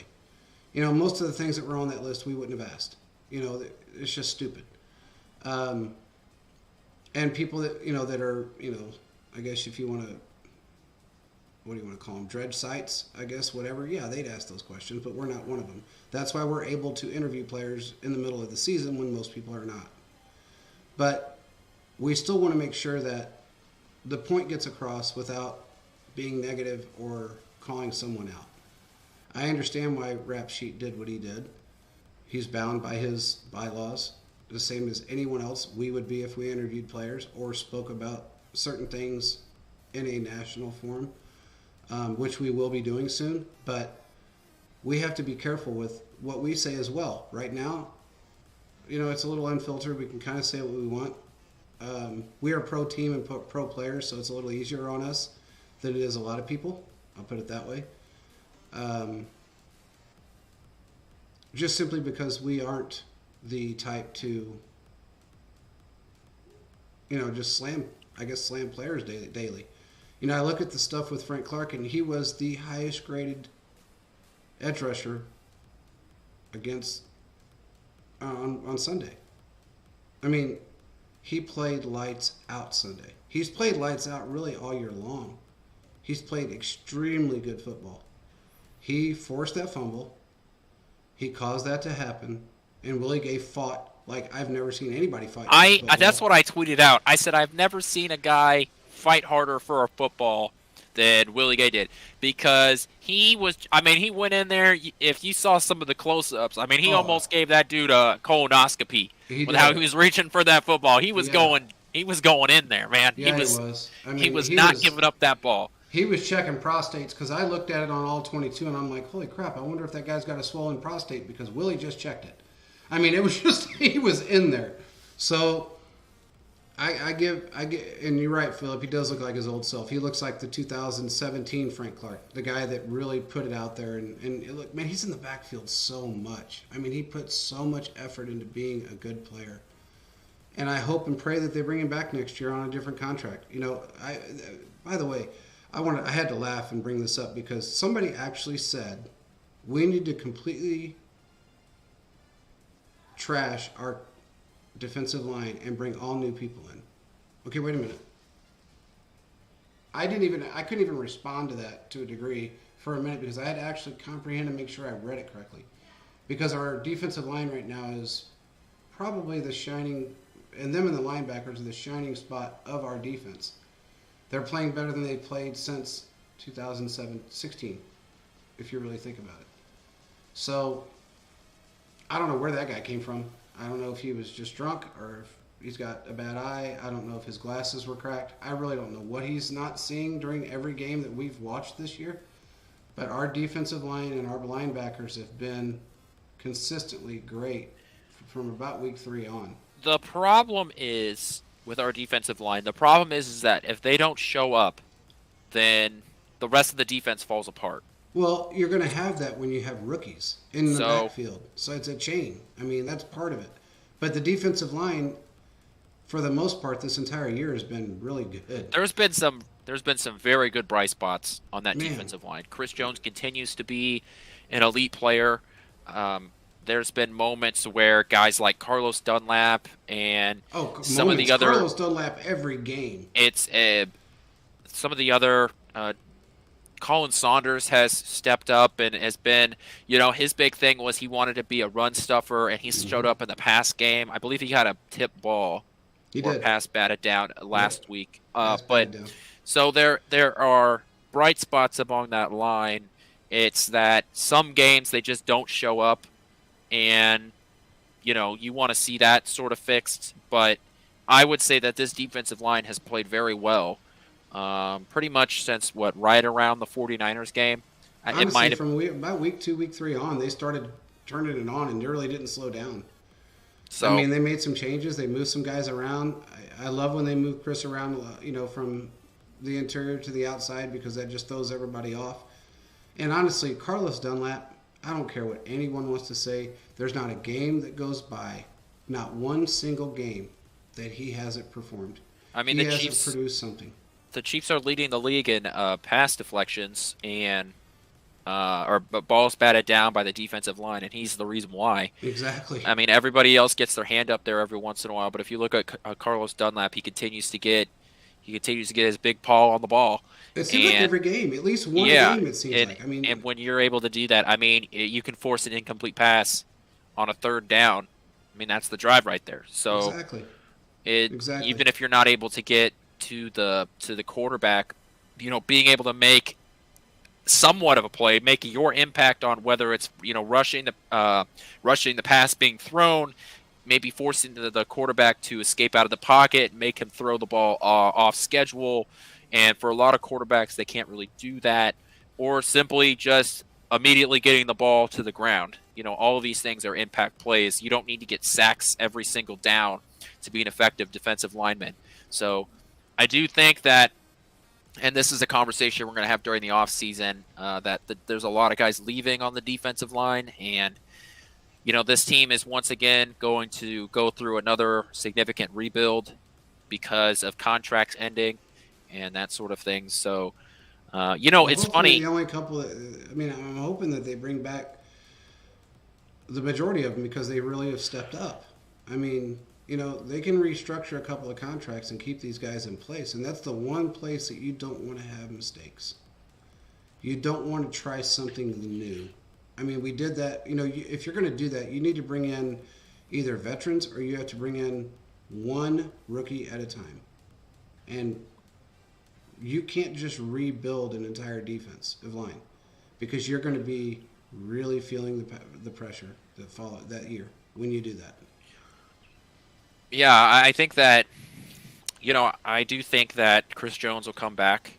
Most of the things that were on that list we wouldn't have asked. It's just stupid. And people that, that are, I guess if you want to, what do you want to call them? Dredge sites, I guess, whatever. Yeah, they'd ask those questions, but we're not one of them. That's why we're able to interview players in the middle of the season when most people are not. But we still want to make sure that the point gets across without being negative or calling someone out. I understand why Rap Sheet did what he did. He's bound by his bylaws, the same as anyone else we would be if we interviewed players or spoke about certain things in a national forum, which we will be doing soon. But we have to be careful with what we say as well. Right now, it's a little unfiltered. We can kind of say what we want. We are pro team and pro players, so it's a little easier on us than it is a lot of people. I'll put it that way. Just simply because we aren't the type to, just slam players daily. I look at the stuff with Frank Clark, and he was the highest graded edge rusher against on Sunday. I mean, he played lights out Sunday. He's played lights out really all year long. He's played extremely good football. He forced that fumble. He caused that to happen. And Willie Gay fought like I've never seen anybody fight. That's what I tweeted out. I said I've never seen a guy fight harder for a football than Willie Gay did, because he went in there. If you saw some of the close-ups, he almost gave that dude a colonoscopy with how he was reaching for that football. He was going in there, man. Yeah, he was. He was not giving up that ball. He was checking prostates, because I looked at it on all 22, and I'm like, holy crap, I wonder if that guy's got a swollen prostate, because Willie just checked it. It was just, he was in there. So I get, and you're right, Philip, he does look like his old self. He looks like the 2017 Frank Clark, the guy that really put it out there. And look, man, he's in the backfield so much. He puts so much effort into being a good player. and I hope and pray that they bring him back next year on a different contract. By the way, I had to laugh and bring this up because somebody actually said we need to completely trash our defensive line and bring all new people in. Okay, wait a minute. I couldn't even respond to that to a degree for a minute because I had to actually comprehend and make sure I read it correctly. Because our defensive line right now is probably the shining, and them and the linebackers are the shining spot of our defense. They're playing better than they played since 2016, if you really think about it. So, I don't know where that guy came from. I don't know if he was just drunk or if he's got a bad eye. I don't know if his glasses were cracked. I really don't know what he's not seeing during every game that we've watched this year. But our defensive line and our linebackers have been consistently great from about week 3 on. The problem is with our defensive line. The problem is that if they don't show up, then the rest of the defense falls apart. Well, you're going to have that when you have rookies in the So backfield. So it's a chain. I mean, that's part of it. But the defensive line, for the most part, this entire year has been really good. there's been some very good bright spots on that Man. defensive line. Chris Jones continues to be an elite player. There's been moments where guys like Carlos Dunlap and some of the other Carlos Dunlap every game. it's some of the other Colin Saunders has stepped up and has been, his big thing was he wanted to be a run stuffer, and he showed up in the pass game. I believe he had a tip ball He or did. pass batted down last week. Pass But batted down. so there are bright spots along that line. It's that some games they just don't show up, and you want to see that sort of fixed. But I would say that this defensive line has played very well. Pretty much since right around the 49ers game. It Honestly, might have from about week 2, week 3 on, they started turning it on and they really didn't slow down. so I mean, they made some changes. They moved some guys around. I love when they move Chris around, from the interior to the outside because that just throws everybody off. And honestly, Carlos Dunlap, I don't care what anyone wants to say. There's not a game that goes by, not one single game, that he hasn't performed. I mean he the hasn't Chiefs produced something. the Chiefs are leading the league in pass deflections and or balls batted down by the defensive line, and he's the reason why. Exactly. I mean, everybody else gets their hand up there every once in a while, but if you look at Carlos Dunlap, he continues to get his big paw on the ball. It seems like every game, at least one game. It seems like. I mean, and when you're able to do that, I mean, you can force an incomplete pass on a third down. I mean, that's the drive right there. So exactly. Even if you're not able to get to the quarterback, being able to make somewhat of a play, making your impact on whether it's rushing the pass being thrown, maybe forcing the quarterback to escape out of the pocket, make him throw the ball off schedule. And for a lot of quarterbacks, they can't really do that, or simply just immediately getting the ball to the ground. All of these things are impact plays. You don't need to get sacks every single down to be an effective defensive lineman. So I do think that, and this is a conversation we're going to have during the offseason, that there's a lot of guys leaving on the defensive line. And, this team is once again going to go through another significant rebuild because of contracts ending and that sort of thing. So, it's funny. The only couple I'm hoping that they bring back the majority of them because they really have stepped up. I mean, they can restructure a couple of contracts and keep these guys in place. And that's the one place that you don't want to have mistakes. You don't want to try something new. I mean, we did that. If you're going to do that, you need to bring in either veterans or you have to bring in one rookie at a time. And you can't just rebuild an entire defensive line because you're going to be really feeling the pressure that follow that year when you do that. Yeah, I think that, I do think that Chris Jones will come back.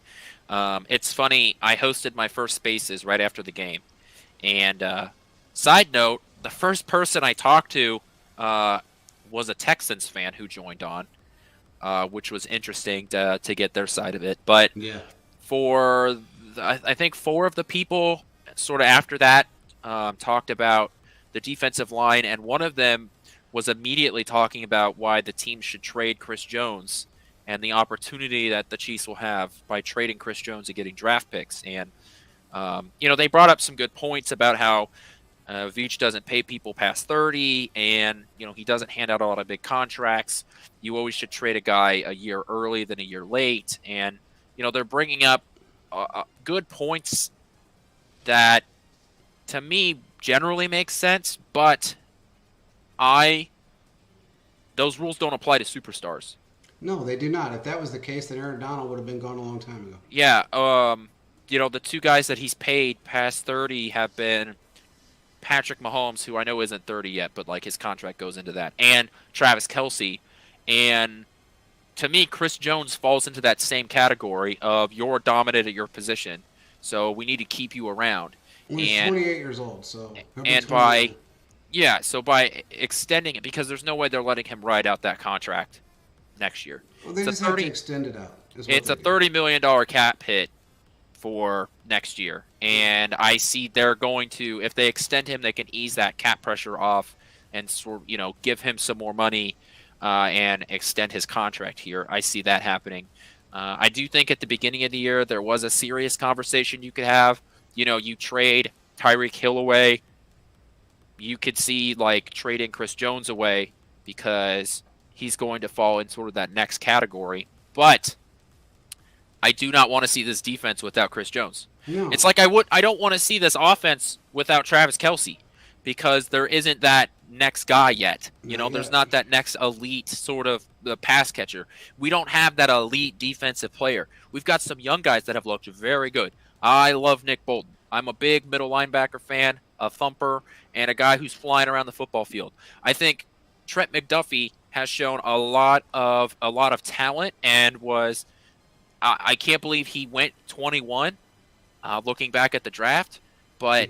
It's funny, I hosted my first Spaces right after the game. And side note, the first person I talked to was a Texans fan who joined on, which was interesting to get their side of it. But yeah, I think 4 of the people sort of after that talked about the defensive line, and one of them was immediately talking about why the team should trade Chris Jones and the opportunity that the Chiefs will have by trading Chris Jones and getting draft picks. And, they brought up some good points about how Veach doesn't pay people past 30, and, he doesn't hand out a lot of big contracts. You always should trade a guy a year early than a year late. And, they're bringing up good points that, to me, generally make sense, but those rules don't apply to superstars. No, they do not. If that was the case, then Aaron Donald would have been gone a long time ago. Yeah, the two guys that he's paid past 30 have been Patrick Mahomes, who I know isn't 30 yet, but like his contract goes into that, and Travis Kelce. And to me, Chris Jones falls into that same category of you're dominant at your position, so we need to keep you around. Well, he's 28 years old, so and by extending it, because there's no way they're letting him ride out that contract next year. Well, they just have to extend it out. It's a $30 million cap hit for next year, and I see they're going to, if they extend him, they can ease that cap pressure off and give him some more money and extend his contract here. I see that happening. I do think at the beginning of the year there was a serious conversation you could have. You trade Tyreek Hill away. You could see like trading Chris Jones away because he's going to fall in sort of that next category. But I do not want to see this defense without Chris Jones. No. It's like I don't want to see this offense without Travis Kelce, because there isn't that next guy yet. There's not that next elite sort of the pass catcher. We don't have that elite defensive player. We've got some young guys that have looked very good. I love Nick Bolton. I'm a big middle linebacker fan, a thumper, and a guy who's flying around the football field. I think Trent McDuffie has shown a lot of talent and was I can't believe he went 21 looking back at the draft, but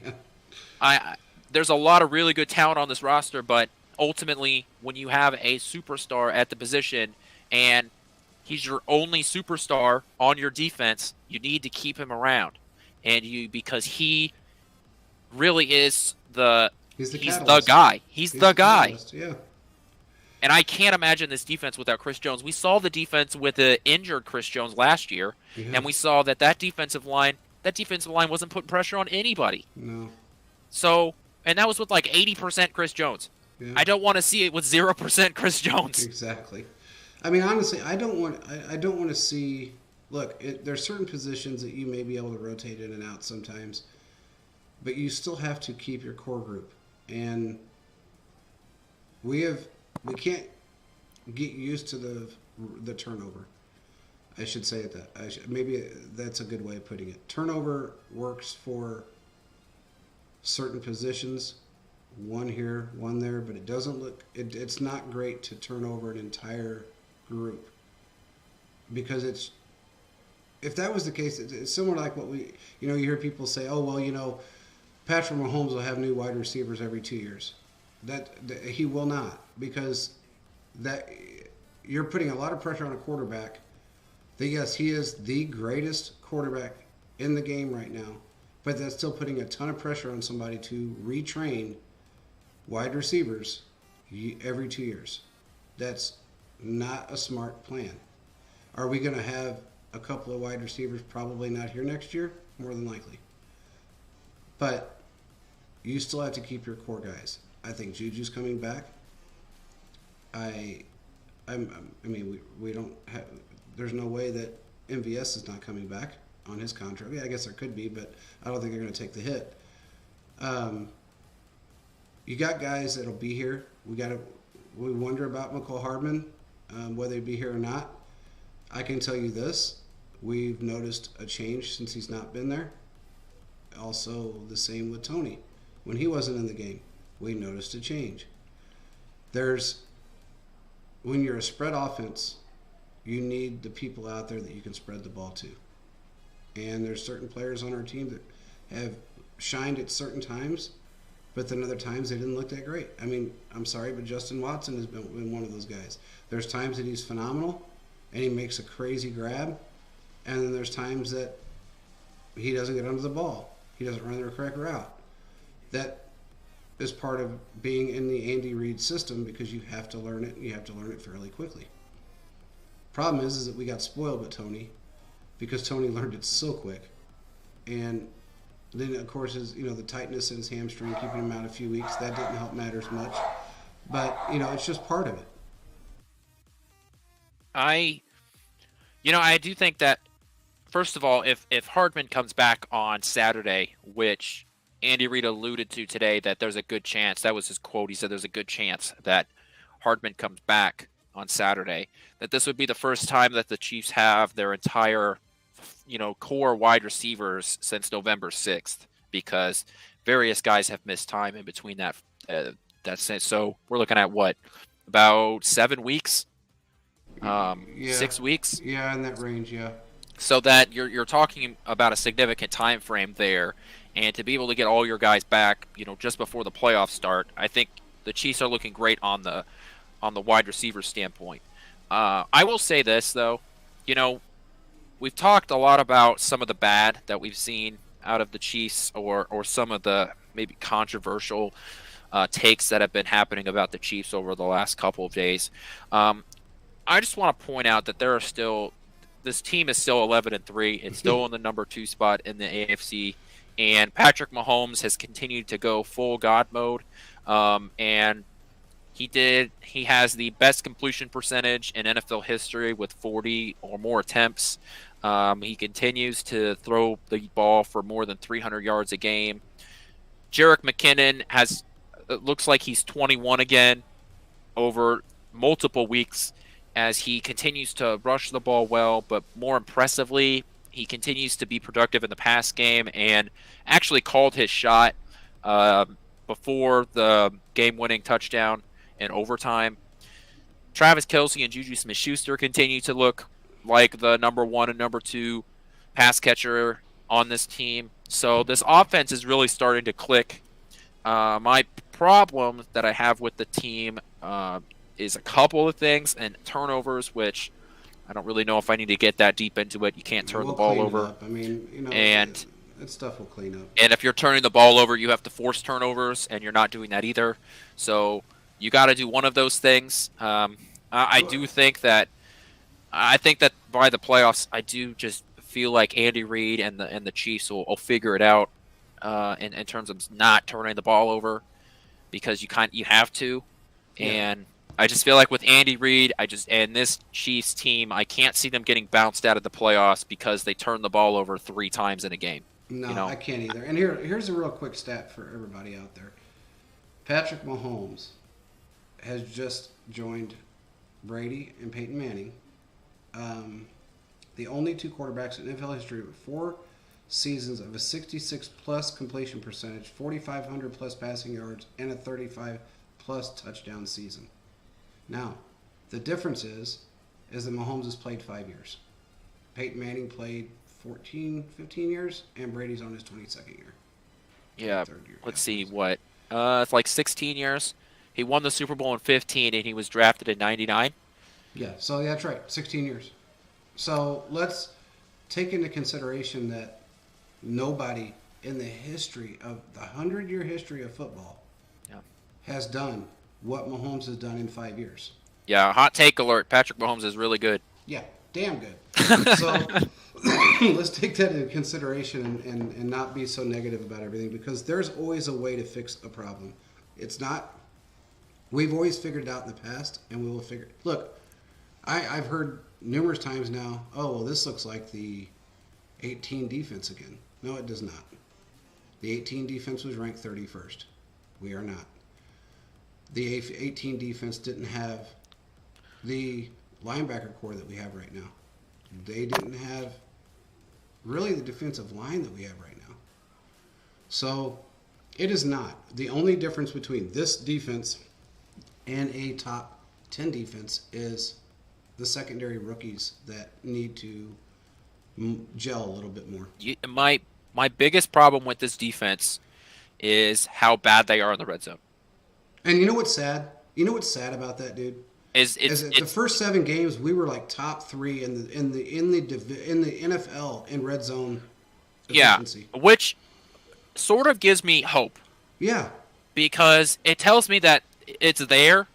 there's a lot of really good talent on this roster, but ultimately when you have a superstar at the position and he's your only superstar on your defense, you need to keep him around. Because he really is he's the guy. He's the guy. Catalyst, yeah. And I can't imagine this defense without Chris Jones. We saw the defense with the injured Chris Jones last year, and we saw that defensive line wasn't putting pressure on anybody. No. So, and that was with like 80% Chris Jones. Yeah. I don't want to see it with 0% Chris Jones. Exactly. I mean, honestly, I don't want to see. Look, there's certain positions that you may be able to rotate in and out sometimes, but you still have to keep your core group. And we can't get used to the turnover. I should say it that. Maybe that's a good way of putting it. Turnover works for certain positions, one here, one there, but it doesn't look. It's not great to turn over an entire group, because if that was the case, it's similar like what you hear people say, oh well, Patrick Mahomes will have new wide receivers every 2 years. That he will not, because that you're putting a lot of pressure on a quarterback. That yes, he is the greatest quarterback in the game right now, but that's still putting a ton of pressure on somebody to retrain wide receivers every 2 years. That's not a smart plan. Are we going to have a couple of wide receivers probably not here next year? More than likely. But you still have to keep your core guys. I think Juju's coming back. We don't have. There's no way that MVS is not coming back on his contract. Yeah, I guess there could be, but I don't think they're going to take the hit. You got guys that'll be here. We wonder about McCall Hardman, whether he'd be here or not. I can tell you this: we've noticed a change since he's not been there. Also, the same with Tony. When he wasn't in the game, we noticed a change. When you're a spread offense, you need the people out there that you can spread the ball to. And there's certain players on our team that have shined at certain times, but then other times they didn't look that great. I mean, I'm sorry, but Justin Watson has been one of those guys. There's times that he's phenomenal and he makes a crazy grab, and then there's times that he doesn't get under the ball. He doesn't run the correct route. That is part of being in the Andy Reid system because you have to learn it and you have to learn it fairly quickly. Problem is that we got spoiled with Tony because Tony learned it so quick. And then, of course, the tightness in his hamstring, keeping him out a few weeks, that didn't help matters much. But, it's just part of it. I do think that, first of all, if Hardman comes back on Saturday, which Andy Reid alluded to today, that there's a good chance, that was his quote, he said there's a good chance that Hardman comes back on Saturday, that this would be the first time that the Chiefs have their entire, core wide receivers since November 6th, because various guys have missed time in between that sense. So we're looking at what, about 7 weeks? 6 weeks? Yeah, in that range, yeah. So that you're talking about a significant time frame there, and to be able to get all your guys back, just before the playoffs start, I think the Chiefs are looking great on the wide receiver standpoint. I will say this though, we've talked a lot about some of the bad that we've seen out of the Chiefs, or some of the maybe controversial takes that have been happening about the Chiefs over the last couple of days. I just want to point out that this team is still 11-3. It's still in the number 2 spot in the AFC, and Patrick Mahomes has continued to go full God mode. And he has the best completion percentage in NFL history with 40 or more attempts. He continues to throw the ball for more than 300 yards a game. Jerick McKinnon it looks like he's 21 again over multiple weeks, as he continues to rush the ball well, but more impressively, he continues to be productive in the pass game and actually called his shot before the game-winning touchdown in overtime. Travis Kelce and Juju Smith-Schuster continue to look like the number 1 and number 2 pass catcher on this team. So this offense is really starting to click. My problem that I have with the team is a couple of things, and turnovers, which I don't really know if I need to get that deep into it. You can't turn the ball over. I mean, and that stuff will clean up. And if you're turning the ball over, you have to force turnovers, and you're not doing that either. So you got to do one of those things. I think that by the playoffs, I do just feel like Andy Reid and the Chiefs will figure it out in terms of not turning the ball over, because you have to. Yeah. And I just feel like with Andy Reid, and this Chiefs team, I can't see them getting bounced out of the playoffs because they turn the ball over 3 times in a game. No, I can't either. And here's a real quick stat for everybody out there. Patrick Mahomes has just joined Brady and Peyton Manning, the only 2 quarterbacks in NFL history with 4 seasons of a 66-plus completion percentage, 4,500-plus passing yards, and a 35-plus touchdown season. Now, the difference is that Mahomes has played 5 years. Peyton Manning played 14, 15 years, and Brady's on his 22nd year. Yeah, let's see, what? It's like 16 years. He won the Super Bowl in 15, and he was drafted in 99. Yeah, so that's right, 16 years. So let's take into consideration that nobody in the history of the 100-year history of football has done what Mahomes has done in 5 years. Yeah, hot take alert. Patrick Mahomes is really good. Yeah, damn good. So let's take that into consideration and not be so negative about everything, because there's always a way to fix a problem. It's not, we've always figured it out in the past, and we will figure it. Look, I've heard numerous times now, oh, well, this looks like the 18 defense again. No, it does not. The 18 defense was ranked 31st. We are not. The 18 defense didn't have the linebacker core that we have right now. They didn't have really the defensive line that we have right now. So it is not. The only difference between this defense and a top 10 defense is the secondary rookies that need to gel a little bit more. My biggest problem with this defense is how bad they are in the red zone. And you know what's sad? You know what's sad about that, dude? Is the first 7 games we were like top 3 in the NFL in red zone efficiency. Yeah, which sort of gives me hope. Yeah. because it tells me that it's there,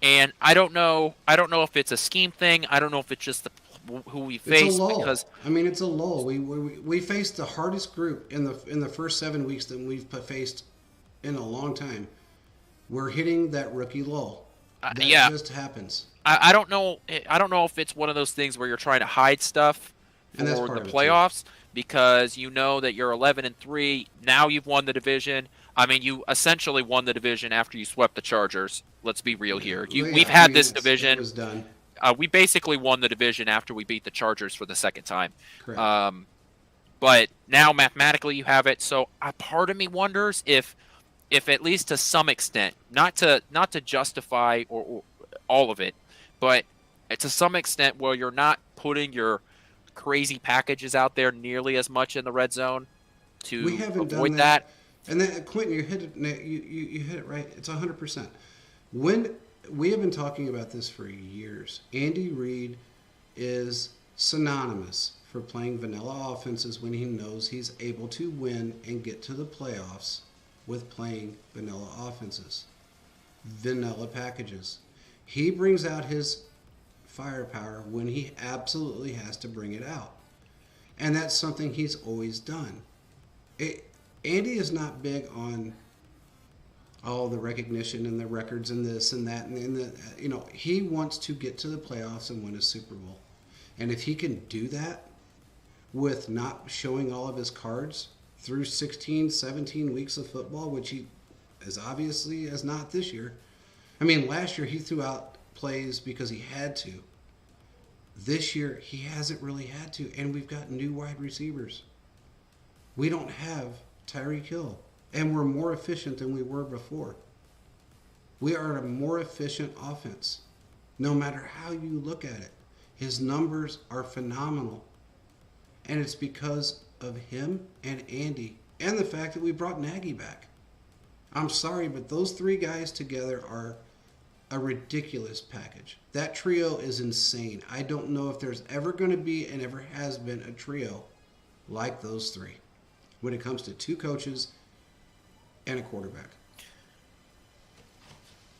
and I don't know. I don't know if it's a scheme thing. I don't know if it's just who we It's a faced because lull. I mean, it's a lull. We faced the hardest group in the first 7 weeks that we've faced in a long time. We're hitting that rookie lull. That yeah, just happens, I don't know. I don't know if it's one of those things where you're trying to hide stuff and that's for part the of it too. playoffs because you know that you're 11-3. Now you've won the division. I mean, you essentially won the division after you swept the Chargers. Let's be real here. We've I had mean, this it division. was done. We basically won the division after we beat the Chargers for the second time. Correct. But now mathematically you have it. So a part of me wonders if at least to some extent, not to justify or all of it, but to some extent where you're not putting your crazy packages out there nearly as much in the red zone We to haven't done avoid that. that. And then Quentin, you hit it. You hit it right. It's 100%. When we have been talking about this for years, Andy Reid is synonymous for playing vanilla offenses when he knows he's able to win and get to the playoffs with playing vanilla offenses, vanilla packages. He brings out his firepower when he absolutely has to bring it out. And that's something he's always done. It, Andy is not big on all the recognition and the records and this and that and the, he wants to get to the playoffs and win a Super Bowl. And if he can do that with not showing all of his cards through 16, 17 weeks of football, which he as obviously as not this year. I mean, last year he threw out plays because he had to. This year he hasn't really had to, and we've got new wide receivers. We don't have Tyreek Hill, and we're more efficient than we were before. We are a more efficient offense, no matter how you look at it. His numbers are phenomenal, and it's because of him and Andy, and the fact that we brought Nagy back. I'm sorry, but those three guys together are a ridiculous package. That trio is insane. I don't know if there's ever going to be and ever has been a trio like those three when it comes to two coaches and a quarterback.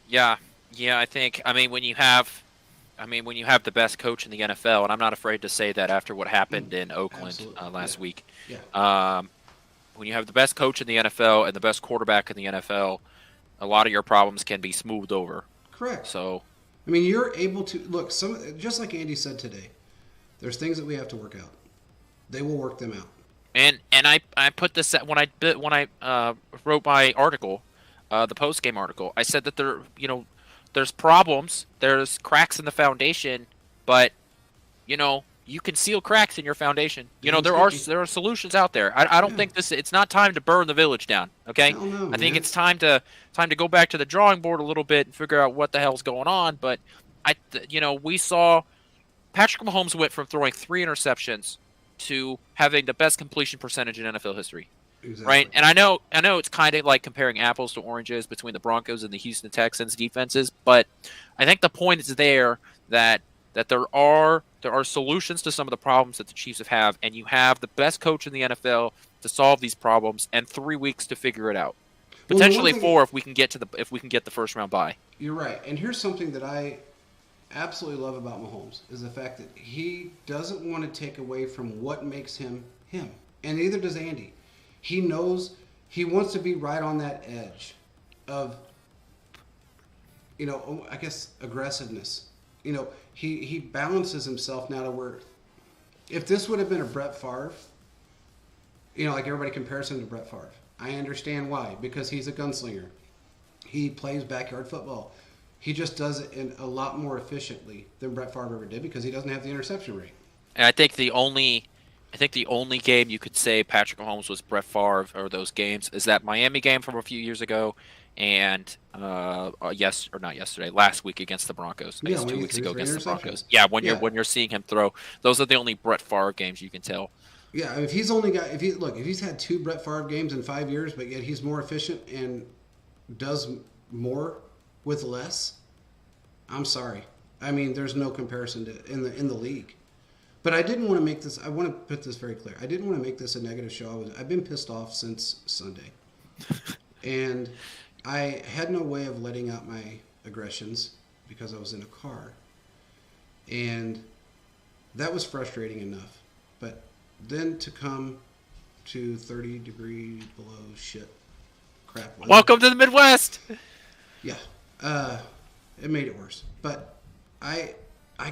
Yeah, yeah. I mean, when you have the best coach in the NFL, and I'm not afraid to say that after what happened in Oakland last week. Yeah. When you have the best coach in the NFL and the best quarterback in the NFL, a lot of your problems can be smoothed over. Correct. So, I mean, you're able to look. Just like Andy said today, there's things that we have to work out. They will work them out. and I put this when I wrote my article, the post game article. I said that there's problems, there's cracks in the foundation, but you can seal cracks in your foundation. There are solutions out there. I don't think it's not time to burn the village down. Okay, Hell no, I think man. it's time to go back to the drawing board a little bit and figure out what the hell's going on. But we saw Patrick Mahomes went from throwing 3 interceptions to having the best completion percentage in NFL history. Exactly. Right, and I know it's kind of like comparing apples to oranges between the Broncos and the Houston Texans defenses, but I think the point is there that there are solutions to some of the problems that the Chiefs have, and you have the best coach in the NFL to solve these problems, and 3 weeks to figure it out. Potentially 4 if we can get the first round bye. You're right, and here's something that I absolutely love about Mahomes is the fact that he doesn't want to take away from what makes him him, and neither does Andy. He knows he wants to be right on that edge of, I guess aggressiveness. He balances himself now to where if this would have been a Brett Favre, like everybody compares him to Brett Favre. I understand why, because he's a gunslinger. He plays backyard football. He just does it in a lot more efficiently than Brett Favre ever did because he doesn't have the interception rate. And I think the only game you could say Patrick Mahomes was Brett Favre or those games is that Miami game from a few years ago, and not yesterday, last week against the Broncos. I guess 2 weeks ago against the Broncos. Yeah, when you're seeing him throw, those are the only Brett Favre games you can tell. Yeah, if he's had 2 Brett Favre games in 5 years, but yet he's more efficient and does more with less, I'm sorry. I mean, there's no comparison to in the league. But I didn't want to make this. I want to put this very clear. I didn't want to make this a negative show. I've been pissed off since Sunday, and I had no way of letting out my aggressions because I was in a car. And that was frustrating enough. But then to come to 30-degree below shit crap weather. Welcome to the Midwest. Yeah. Uh, it made it worse. But I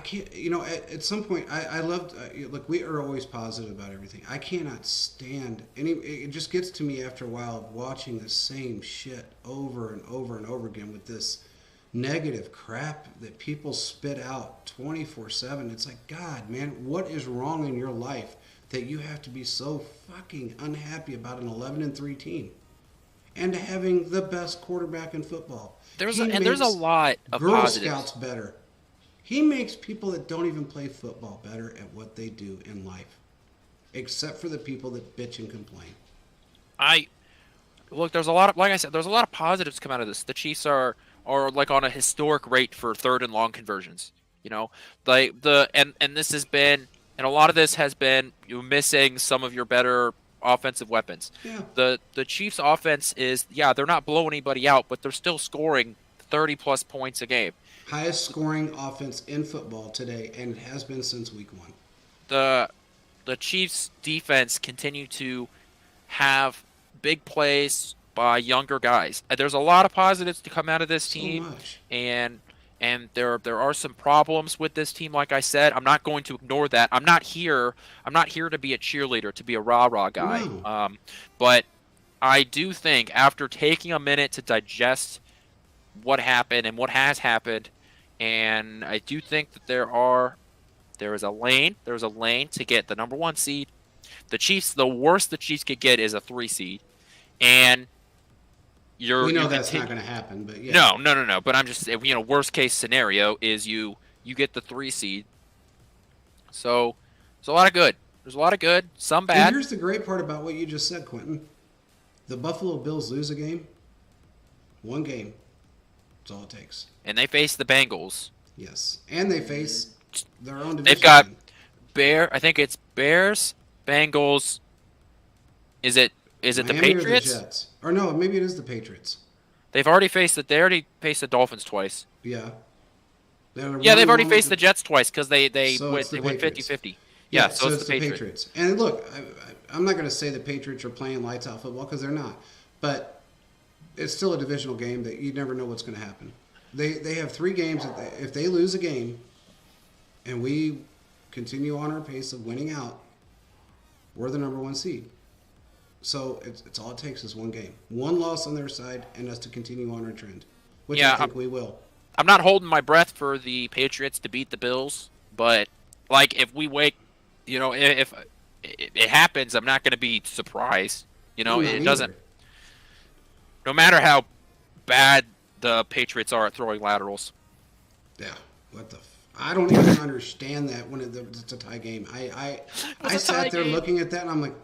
can't, at some point, I loved, look, we are always positive about everything. I cannot stand it just gets to me after a while of watching the same shit over and over and over again with this negative crap that people spit out 24/7. It's like, God, man, what is wrong in your life that you have to be so fucking unhappy about an 11-3 team and having the best quarterback in football? There's a lot of Girl positives. Scouts better. He makes people that don't even play football better at what they do in life, except for the people that bitch and complain. Look, there's a lot of, like I said, there's a lot of positives come out of this. The Chiefs are like on a historic rate for third and long conversions. Like and this has been, and a lot of this has been you missing some of your better offensive weapons. Yeah. The Chiefs offense is, yeah, they're not blowing anybody out, but they're still scoring 30 plus points a game. Highest scoring offense in football today, and it has been since week 1. The Chiefs defense continue to have big plays by younger guys. There's a lot of positives to come out of this team, So much. and there are some problems with this team. Like I said, I'm not going to ignore that. I'm not here to be a cheerleader, to be a rah-rah guy. No. But I do think after taking a minute to digest what happened and what has happened, and I do think that there's a lane to get the number 1 seed. The Chiefs, the worst the Chiefs could get is a 3 seed, and We know that's not going to happen, but yeah. No. But I'm just, worst case scenario is you get the 3 seed. So there's a lot of good. There's a lot of good, some And bad. here's the great part about what you just said, Quentin. The Buffalo Bills lose a game, 1 game. That's all it takes. And they face the Bengals. Yes, and they face their own division. They've got team. I think it's Bears, Bengals. Is it the Miami Patriots? Or the Jets. Or no, maybe it is the Patriots. They already faced the Dolphins twice. Yeah. Yeah, they've already faced the Jets twice because they So it's the went Patriots. 50-50. Yeah, Yeah, so it's the Patriots. And look, I'm not going to say the Patriots are playing lights out football because they're not. But it's still a divisional game that you never know what's going to happen. They have 3 games. If they lose a game and we continue on our pace of winning out, we're the number 1 seed. So it's all it takes is 1 game. 1 loss on their side and us to continue on our trend, which I think we will. I'm not holding my breath for the Patriots to beat the Bills, but like if we wake, if it happens, I'm not going to be surprised. It doesn't. No matter how bad the Patriots are at throwing laterals. Yeah. What the? I don't even understand that when it's a tie game. I sat there looking at that and I'm like,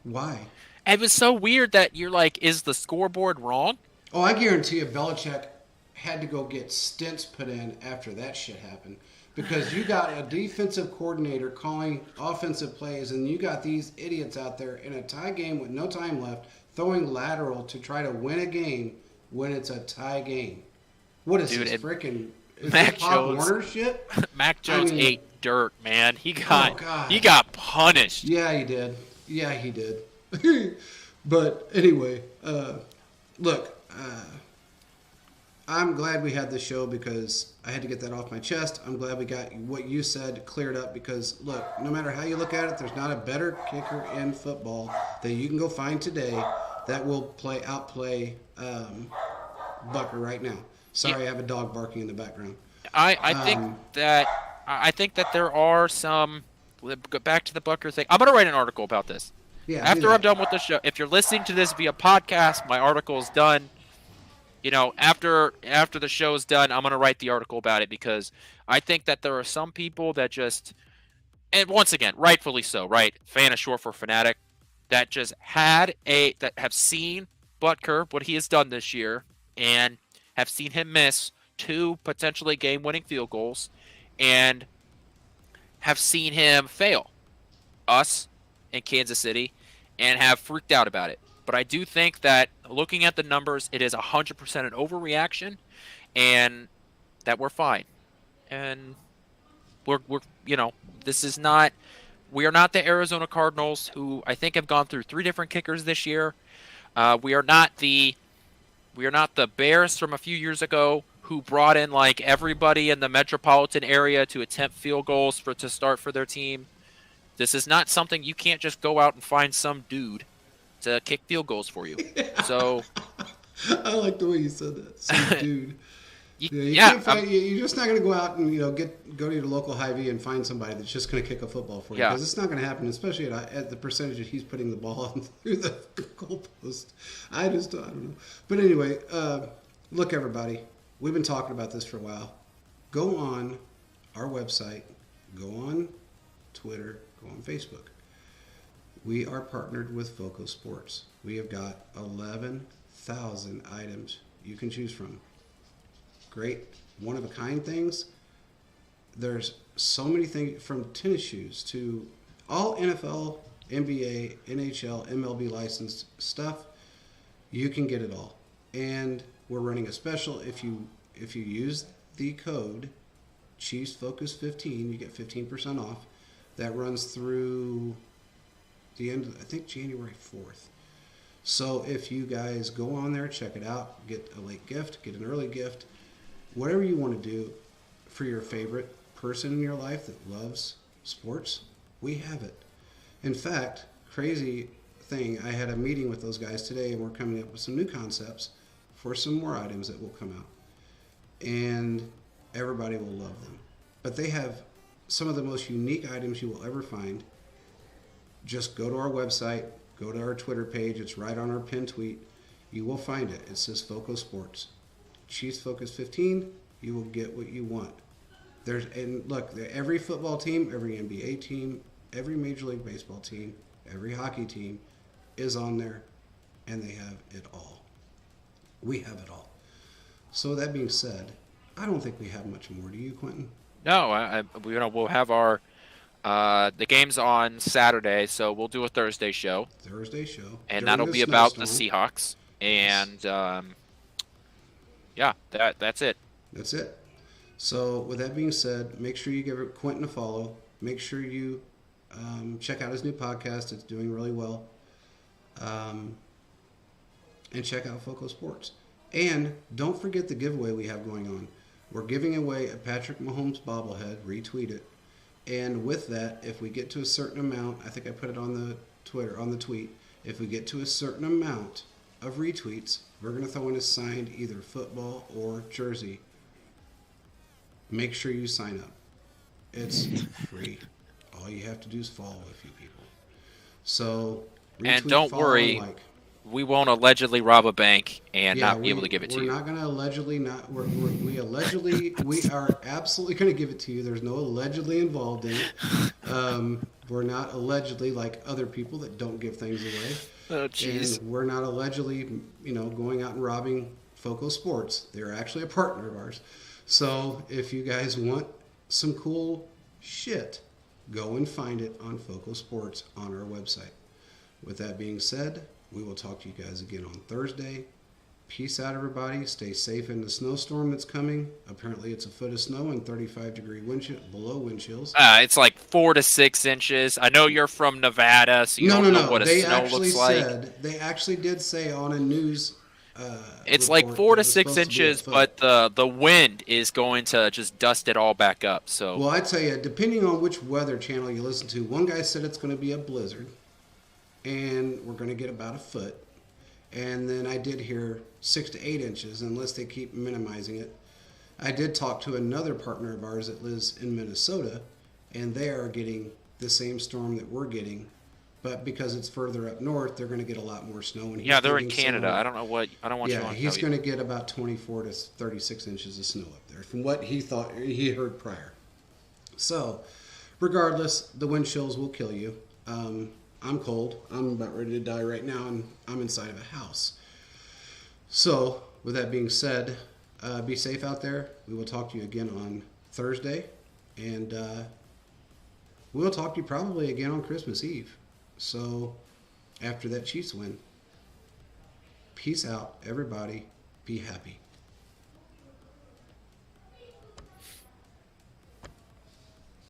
why? It was so weird that you're like, is the scoreboard wrong? Oh, I guarantee you Belichick had to go get stints put in after that shit happened. Because you got a defensive coordinator calling offensive plays, and you got these idiots out there in a tie game with no time left throwing lateral to try to win a game when it's a tie game. What is this freaking Mac Pop Jones Warner shit? Mac Jones ate dirt, man. He got punished. Yeah, he did. But anyway, look, I'm glad we had this show because I had to get that off my chest. I'm glad we got what you said cleared up because, look, no matter how you look at it, there's not a better kicker in football that you can go find today that will outplay Butker right now. Sorry, I have a dog barking in the background. I think that there are some. Go back to the Butker thing. I'm gonna write an article about this. Yeah. After I'm done with the show, if you're listening to this via podcast, my article is done. After the show is done, I'm gonna write the article about it because I think that there are some people that just, and once again, rightfully so, right? Fan is short for fanatic. That just that have seen Butker, what he has done this year, and have seen him miss 2 potentially game-winning field goals, and have seen him fail us in Kansas City, and have freaked out about it. But I do think that looking at the numbers, it is 100% an overreaction, and that we're fine. And we're this is not. We are not the Arizona Cardinals, who I think have gone through 3 different kickers this year. We are not the Bears from a few years ago, who brought in like everybody in the metropolitan area to attempt field goals to start for their team. This is not something you can't just go out and find some dude to kick field goals for you. So I like the way you said that. Some dude. You yeah, can't find, you're just not going to go out and go to your local Hy-Vee and find somebody that's just going to kick a football for you, because it's not going to happen, especially at the percentage that he's putting the ball through the goalpost. I don't know. But anyway, look, everybody, we've been talking about this for a while. Go on our website, go on Twitter, go on Facebook. We are partnered with Foco Sports. We have got 11,000 items you can choose from. Great one-of-a-kind things. There's so many things, from tennis shoes to all NFL, NBA, NHL, MLB licensed stuff. You can get it all. And we're running a special. If you use the code ChiefsFocus15, you get 15% off. That runs through the end of, I think, January 4th. So if you guys go on there, check it out, get a late gift, get an early gift, whatever you want to do for your favorite person in your life that loves sports, we have it. In fact, crazy thing, I had a meeting with those guys today, and we're coming up with some new concepts for some more items that will come out. And everybody will love them. But they have some of the most unique items you will ever find. Just go to our website, go to our Twitter page. It's right on our pinned tweet. You will find it. It says Foco Sports. Chiefs Focus 15, you will get what you want. And look, every football team, every NBA team, every Major League Baseball team, every hockey team is on there, and they have it all. We have it all. So that being said, I don't think we have much more. Do you, Quentin? No, we'll have our the game's on Saturday, so we'll do a Thursday show. And that'll be about the Seahawks. And yeah, that's it. That's it. So with that being said, make sure you give Quentin a follow. Make sure you check out his new podcast. It's doing really well. And check out Foco Sports. And don't forget the giveaway we have going on. We're giving away a Patrick Mahomes bobblehead. Retweet it. And with that, if we get to a certain amount, I think I put it on the tweet. If we get to a certain amount of retweets, we're going to throw in a signed either football or jersey. Make sure you sign up. It's free. All you have to do is follow a few people. So, retweet, and don't follow, worry, like. We won't allegedly rob a bank and not be able to give it to you. We're not going to allegedly not. We are absolutely going to give it to you. There's no allegedly involved in it. We're not allegedly like other people that don't give things away. Oh, jeez. And we're not allegedly, going out and robbing Foco Sports. They're actually a partner of ours. So if you guys want some cool shit, go and find it on Foco Sports on our website. With that being said, we will talk to you guys again on Thursday. Peace out, everybody. Stay safe in the snowstorm that's coming. Apparently, it's a foot of snow and 35-degree below wind chills. It's like 4 to 6 inches. I know you're from Nevada, so you don't know what a snow looks like. They actually did say on a news it's like 4 to 6 inches, but the wind is going to just dust it all back up. So, well, I tell you, depending on which weather channel you listen to, one guy said it's going to be a blizzard, and we're going to get about a foot. And then I did hear 6 to 8 inches, unless they keep minimizing it. I did talk to another partner of ours that lives in Minnesota, and they are getting the same storm that we're getting. But because it's further up north, they're going to get a lot more snow. And yeah, they're in Canada. I don't want you to he's going to get about 24 to 36 inches of snow up there, from what he heard prior. So, regardless, the wind chills will kill you. I'm cold. I'm about ready to die right now, and I'm inside of a house. So, with that being said, be safe out there. We will talk to you again on Thursday, and we will talk to you probably again on Christmas Eve. So, after that Chiefs win. Peace out, everybody. Be happy.